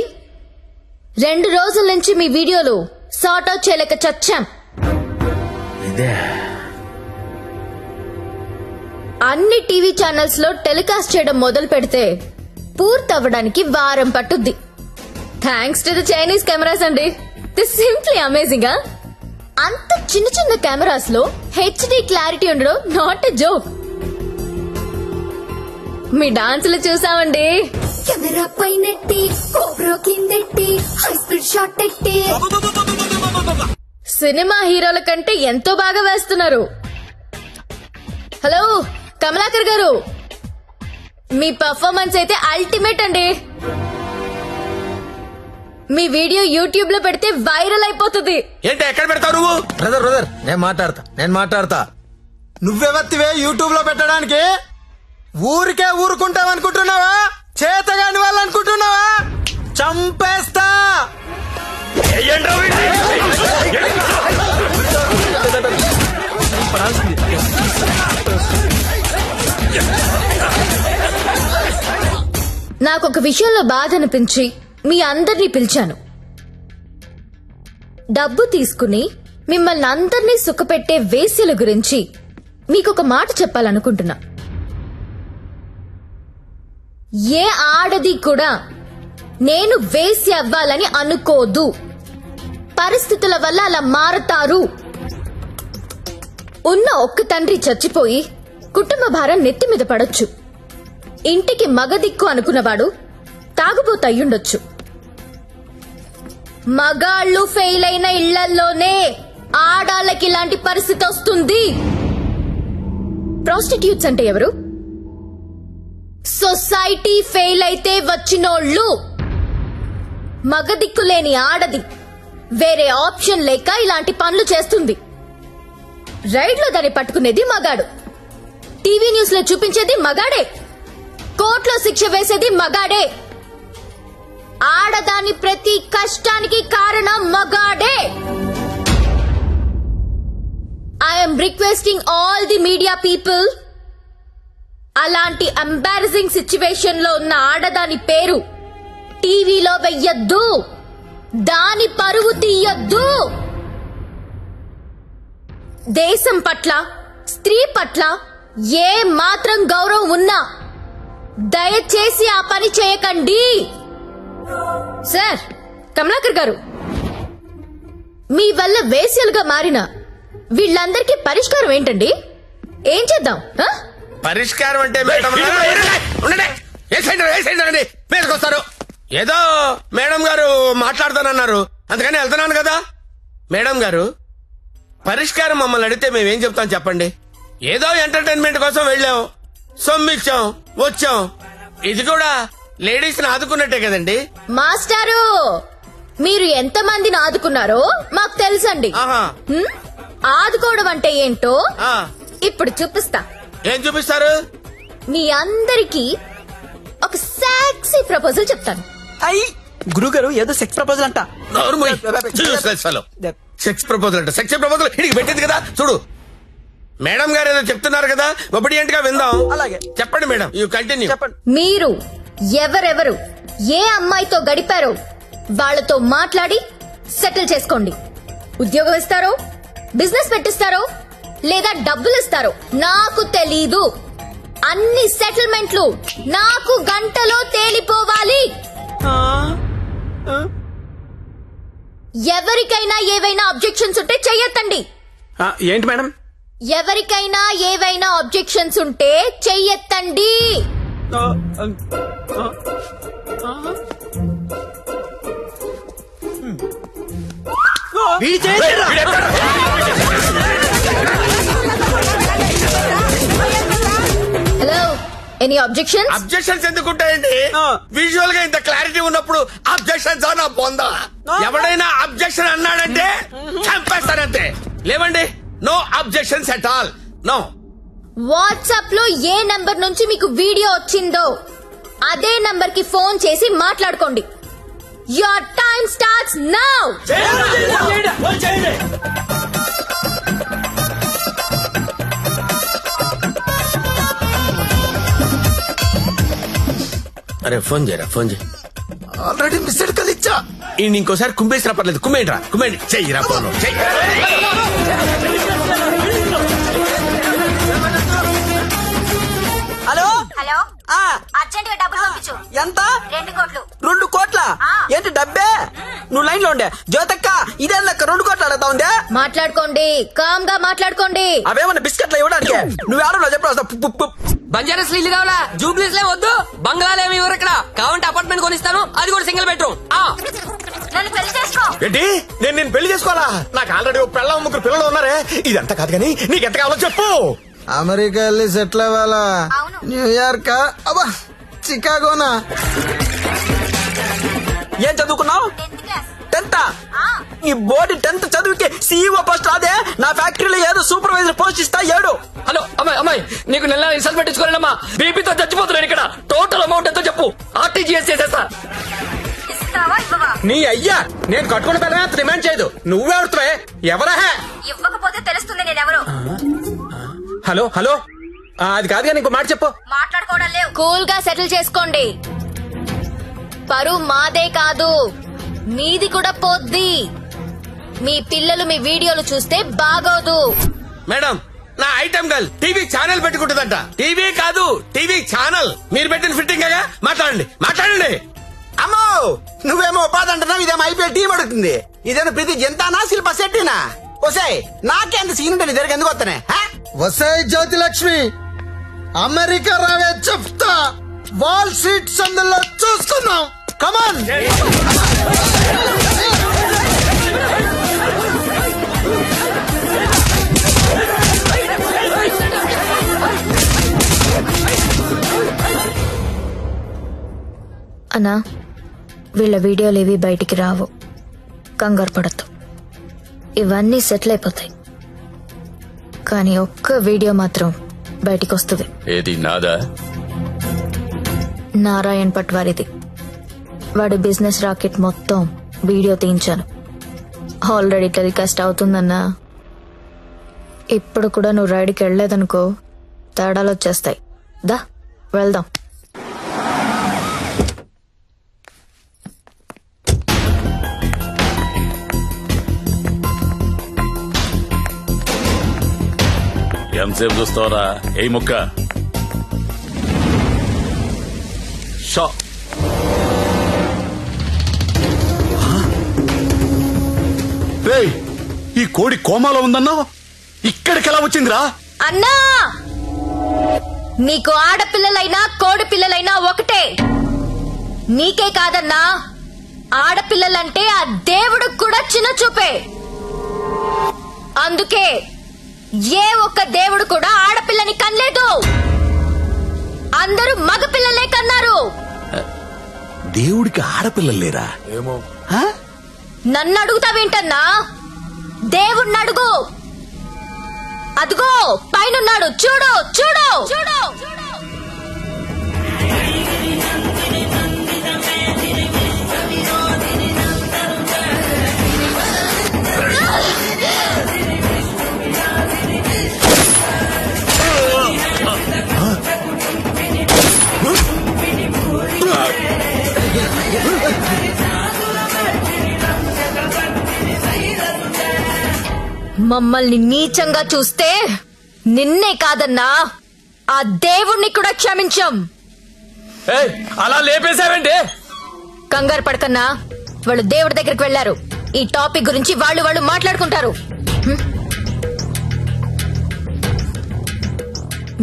2 రోజుల నుంచి మీ వీడియోలు sort out చేయలేక చచ్చాం. అన్ని TV channels లో telecast చేయడం మొదలు పెడితే పూర్తవ్వడానికి వారం పట్టుద్ది. Thanks to the Chinese cameras అండి. This simply amazing. అంత చిన్న చిన్న కెమెరాస్ లో హెచ్డి క్లారిటీ ఉండడం నాట్ ఎ జోక్. మీ డాన్సులు చూసామండి. కెమెరా పైనెట్టి కోబ్రో కిందెట్టి హై స్పీడ్ షాట్ ఎట్టి సినిమా హీరోల కంటే ఎంతో బాగా వేస్తున్నారు. హలో కమలాకర్ గారు, మీ పర్ఫార్మెన్స్ అయితే అల్టిమేట్ అండి. మీ వీడియో యూట్యూబ్ లో పెడితే వైరల్ అయిపోతుంది. ఏంటి ఎక్కడ పెడతావు నువ్వు? బ్రదర్ నేను మాట్లాడతా. నువ్వెవత్తివే యూట్యూబ్ లో పెట్టడానికి? ఊరికే ఊరుకుంటావనుకుంటున్నావా? చేతగాని వాళ్ళు అనుకుంటున్నావా? చంపేస్తా. నాకొక విషయంలో బాధ అనిపించి మీ అందరినీ పిలిచాను. డబ్బు తీసుకుని మిమ్మల్ని అందరినీ సుఖపెట్టే వేశ్యల గురించి మీకొక మాట చెప్పాలనుకుంటున్నా. ఏ ఆడది కూడా నేను వేసి అవ్వాలని అనుకోదు. పరిస్థితుల వల్ల అలా మారతారు. ఉన్న ఒక్క తండ్రి చచ్చిపోయి కుటుంబ భారం నెత్తి మీద పడొచ్చు. ఇంటికి మగదిక్కు అనుకున్నవాడు తాగుబోతయ్యుండొచ్చు. మగాళ్ళు ఫెయిల్ అయిన ఇళ్లల్లోనే ఆడాళ్ళకి ఇలాంటి పరిస్థితి వస్తుంది. ప్రాస్టిట్యూట్స్ అంటే ఎవరు? సొసైటీ ఫెయిల్ అయితే వచ్చినోళ్ళు. మగదిక్కు లేని ఆడది వేరే ఆప్షన్ లేక ఇలాంటి పనులు చేస్తుంది. రైడ్ లో దాన్ని పట్టుకునేది మగాడు, టీవీ న్యూస్ లో చూపించేది మగాడే, కోర్టులో శిక్ష వేసేది మగాడే. ఆడదాని ప్రతి కష్టానికి కారణం మగాడే. I'm requesting all the media people, అలాంటి ఎంబారసింగ్ సిచ్యువేషన్ లో ఉన్న ఆడదాని పేరు టీవీలో వెయ్యొద్దు. దాని పరువు తీయొద్దు. దేశం పట్ల, స్త్రీ పట్ల ఏ మాత్రం గౌరవం ఉన్నా దయచేసి ఆ పని చేయకండి. సార్ కమలాకర్ గారు, మీ వల్ల వేశ్యలుగా మారిన వీళ్ళందరికీ పరిష్కారం ఏంటండి? ఏం చేద్దాం? పరిష్కారం అంటే మేడం మీదకొస్తారు. ఏదో మేడం గారు మాట్లాడతానన్నారు, అందుకని వెళ్తున్నాను కదా. మేడం గారు, పరిష్కారం మమ్మల్ని అడిగితే మేమేం చెప్తాం చెప్పండి? ఏదో ఎంటర్టైన్మెంట్ కోసం వెళ్ళాం, సొమ్మిచ్చాం, వచ్చాం. ఇది కూడా లేడీస్ ని ఆదుకున్నట్టే కదండి. మాస్టారు, మీరు ఎంత మందిని ఆదుకున్నారో మాకు తెలుసండి. ఆదుకోవడం అంటే ఏంటో ఇప్పుడు చూపిస్తా. ఏం చూపిస్తారు? మీ అందరికి ఒక సెక్సీ ప్రపోజల్ చెప్తాను. గురుగారు ఏదో సెక్స్ ప్రపోజల్ అంట. సెక్స్ ప్రపోజల్ అంట. సెక్స్ ప్రపోజల్ ఇడికి పెట్టింది కదా చూడు. మేడం గారు ఏదో చెప్తున్నారు కదా, ఒబిడియంట్ గా విందాం. అలాగే చెప్పండి మేడం, యూ కంటిన్యూ. మీరు ఎవరెవరు ఏ అమ్మాయితో గడిపారో వాళ్లతో మాట్లాడి సెటిల్ చేసుకోండి. ఉద్యోగం ఇస్తారో, బిజినెస్ పెట్టిస్తారో, లేదా డబ్బులు ఇస్తారో నాకు తెలీదు. అన్ని సెటిల్మెంట్లు నాకు గంటలో తేలిపోవాలి. ఎవరికైనా ఏవైనా అబ్జెక్షన్స్ ఉంటే చెయ్యొద్దండి. ఏంటి మేడం? ఎవరికైనా ఏవైనా అబ్జెక్షన్స్ ఉంటే చెయ్యొద్దండి. Hello, any objections? అబ్జెక్షన్స్ ఎందుకుంటాయండి? విజువల్ గా ఇంత క్లారిటీ ఉన్నప్పుడు అబ్జెక్షన్స్ నా పొందా. ఎవడైనా అబ్జెక్షన్ అన్నాడంటే చంపేస్తానంతే. లేవండి, no objections at all. No. WhatsApp లో ఏ నంబర్ నుంచి మీకు వీడియో వచ్చిందో అదే నంబర్ కి ఫోన్ చేసి మాట్లాడుకోండి. Your time starts now. అరే ఫోన్ చేయరా, ఫోన్ చేయి. ఆల్రెడీ మిస్డ్ కాల్ ఇచ్చా. ఇంకోసారి కుమ్మేసినా పర్లేదు. కుమ్మేంట్రా, కుమ్మేండి. చెయ్యిరా ఫోన్. హలో హలో, అర్జెంట్ గా డబ్బులు పంపించు. ఎంత? 2 కోట్లు. 2 కోట్ల? ఏంటి డబ్బే? నువ్వు లైన్ లో ఉండే జ్యోతక్క, ఇదే లెక్క 2 కోట్లు అడుగుతా ఉందే. మాట్లాడుకోండి, కామ్ గా మాట్లాడుకోండి. అవేమన్నా బిస్కెట్లు ఇవ్వడానికి నువ్వు ఆడలో చెప్పు. బంజారాస్ ఇల్లు కావాలా? జూబ్లీస్ లే వద్దు. బంగ్లాలు ఏమి ఇవ్వరు ఇక్కడ. కావాలంటే అపార్ట్మెంట్ కొనిస్తాను, అది కూడా సింగిల్ బెడ్రూమ్. నన్ను పెళ్లి చేసుకో. ఏంటి? నేను పెళ్లి చేసుకోవాలా? నాకు ఆల్రెడీ 3 పిల్లలు ఉన్నారే. ఇదంతా కాదు కానీ నీకెంత కావాలో చెప్పు. అమెరికా వెళ్ళి సెటిల్ అవ్వాలా? న్యూయార్క్? అబ్బా, చికాగోనా? ఏం చదువుకున్నావు? 10th. ఈ బోర్డు 10th చదువుకి CEO పోస్ట్ రాదే. నా ఫ్యాక్టరీలో ఏదో సూపర్వైజర్ పోస్ట్ ఇస్తా. 7. హలో అమ్మాయి, నీకు నెల రిసల్ట్ పెట్టించుకోలేనమ్మా. బీపీతో చచ్చిపోతున్నాను ఇక్కడ. టోటల్ అమౌంట్ ఎంతో చెప్పు, RTGS చేసేస్తా. నీ అయ్యా, నేను కట్టుకున్న పిల్లమే అంత డిమాండ్ చేయదు. నువ్వే అడుగుతావే. ఎవరా? ఇవ్వకపోతే తెలుస్తుంది నేనెవరు. హలో హలో, అది కాదు కానీ ఇంకో మాట చెప్పు. మాట్లాడుకోవడం లేవు. కూల్ గా సెటిల్ చేసుకోండి. పరువు మాదే కాదు, మీది కూడా పోద్ది. మీ పిల్లలు మీ వీడియోలు చూస్తే బాగోదు. మేడం, నా ఐటమ్ గర్ల్ టీవీ ఛానల్ పెట్టుకుంటుందంట. టీవీ కాదు, టీవీ ఛానల్. మీరు పెట్టిన ఫిట్టింగ్ గా మాట్లాడండి. అమ్మో, నువ్వేమో ఉపాధి అంటున్నావు, ఇదేమో IPL టీం అడుగుతుంది. ఇదేమో ప్రతి జంతానా శిల్ప శెట్టినా? వసాయ్, నాకెంత సీన్ ఉంటే నీ దగ్గర ఎందుకు వస్తానే? వసాయ్ జ్యోతిలక్ష్మి, అమెరికా రావే చెప్తా. వాల్ స్ట్రీట్ సందులో చూసుకుందాం. కమాన్. అన్నా, వీళ్ళ వీడియోలు ఏవి బయటికి రావు, కంగారు పడద్దు. ఇవన్నీ సెటిల్ అయిపోతాయి. కానీ ఒక్క వీడియో మాత్రం బయటికి వస్తుంది. ఏది నాదా? నారాయణ్ పట్వారిది. వాడి బిజినెస్ రాకెట్ మొత్తం వీడియో తీయించాను. ఆల్రెడీ టెలికాస్ట్ అవుతుందన్నా. ఇప్పుడు కూడా నువ్వు రైడ్కి వెళ్ళలేదనుకో, తేడాలు వచ్చేస్తాయి. దా వెళ్దాం. ఎంతసేపు చూస్తావరా? ఏ ముక్క షా. రేయ్, ఈ కోడి కోమాలో ఉందన్నా, ఇక్కడికి ఎలా వచ్చిందిరా? అన్నా, నీకు ఆడపిల్లలైనా కోడి పిల్లలైనా ఒకటే. నీకే కాదన్నా, ఆడపిల్లలంటే ఆ దేవుడికి కూడా చిన్న చూపే. అందుకే ఏ ఒక్క దేవుడు కూడా ఆడపిల్లని కనలేదు. అందరూ మగ పిల్లలే కన్నారు. దేవుడికి ఆడపిల్లలు లేరా? ఏమో. నన్ను అడుగుతావేంటన్నా? దేవుణ్ణి అడుగు. అదిగో పైనున్నాడు, చూడు చూడు చూడు. మమ్మల్ని నీచంగా చూస్తే నిన్నే కాదన్నా, ఆ దేవుణ్ణి కూడా క్షమించం. అలా లేపేశావంటే? కంగారు పడకన్నా, వాళ్ళు దేవుడి దగ్గరికి వెళ్లారు. ఈ టాపిక్ గురించి వాళ్ళు మాట్లాడుకుంటారు.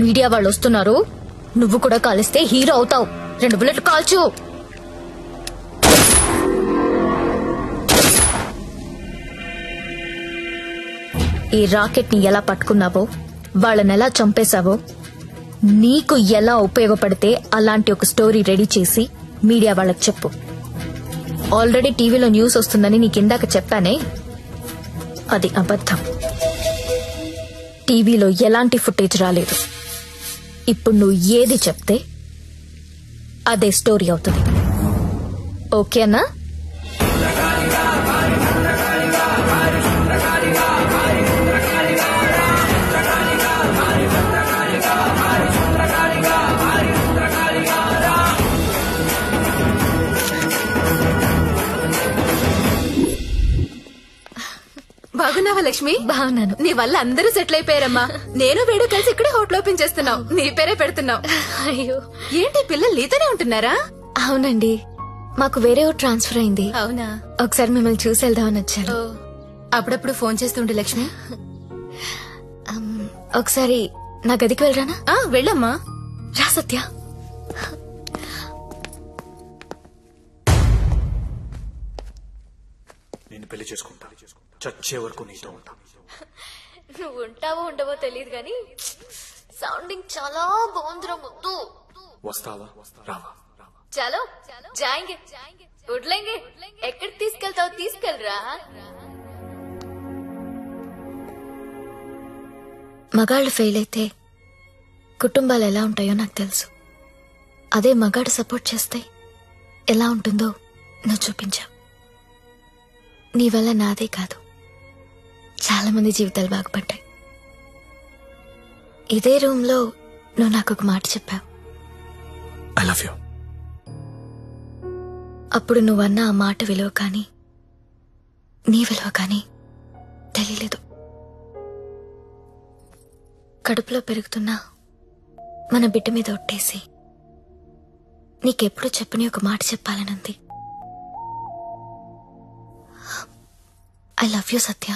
మీడియా వాళ్ళు వస్తున్నారు, నువ్వు కూడా కాలిస్తే హీరో అవుతావు. 2 బుల్లెట్లు కాల్చు. ఈ రాకెట్ ని ఎలా పట్టుకున్నావో, వాళ్ళని ఎలా చంపేశావో, నీకు ఎలా ఉపయోగపడితే అలాంటి ఒక స్టోరీ రెడీ చేసి మీడియా వాళ్ళకి చెప్పు. ఆల్రెడీ టీవీలో న్యూస్ వస్తుందని నీకిందాక చెప్పానే, అది అబద్ధం. టీవీలో ఎలాంటి ఫుటేజ్ రాలేదు. ఇప్పుడు నువ్వు ఏది చెప్తే అదే స్టోరీ అవుతుంది. ఓకేనా? బాగున్నావా లక్ష్మి? బాగున్నాను. నీ వల్ల అందరూ సెటిల్ అయిపోయారమ్మా. నేను వేడు కలిసి ఇక్కడే హోటల్ ఓపెన్ చేస్తున్నావు. నీ పేరే పెడుతున్నావు. అయ్యో, ఏంటి పిల్లలు నీతోనే ఉంటున్నారా? అవునండి, మాకు వేరే ఊరు ట్రాన్స్ఫర్ అయింది. అవునా? ఒకసారి మిమ్మల్ని చూసి వెళ్దామని వచ్చాను. అప్పుడప్పుడు ఫోన్ చేస్తుండే లక్ష్మి. ఒకసారి నా గదికి వెళ్ళరానా? వెళ్ళమ్మా. రా సత్య. నేను పెళ్లి చేసుకుంటా, చచ్చే వరకు నీతో ఉంటా. నువ్వు ఉంటావో ఉండవో తెలియదు గాని సౌండింగ్ చాలా బాగుందిరా ముద్దు. వస్తావా రావా? చలో జాయింగే ఉడ్లేంగే. ఎక్కడికి తీసుకెళ్తావు? తీసుకెళ్ళరా. మగాళ్ళు ఫెయిల్ అయితే కుటుంబాలు ఎలా ఉంటాయో నాకు తెలుసు. అదే మగాడు సపోర్ట్ చేస్తే ఎలా ఉంటుందో నువ్వు చూపించావు. నీ వల్ల నాదే కాదు, చాలా మంది జీవితాలు బాగుపడ్డాయి. ఇదే రూమ్ లో నువ్వు నాకు ఒక మాట చెప్పావు, ఐ లవ్ యూ. అప్పుడు నువ్వన్న ఆ మాట విలువ కానీ నీ విలువ కానీ తెలియలేదు. కడుపులో పెరుగుతున్నా మన బిడ్డ మీద ఒట్టేసి నీకెప్పుడు చెప్పని ఒక మాట చెప్పాలనుంది. I love you, Satya.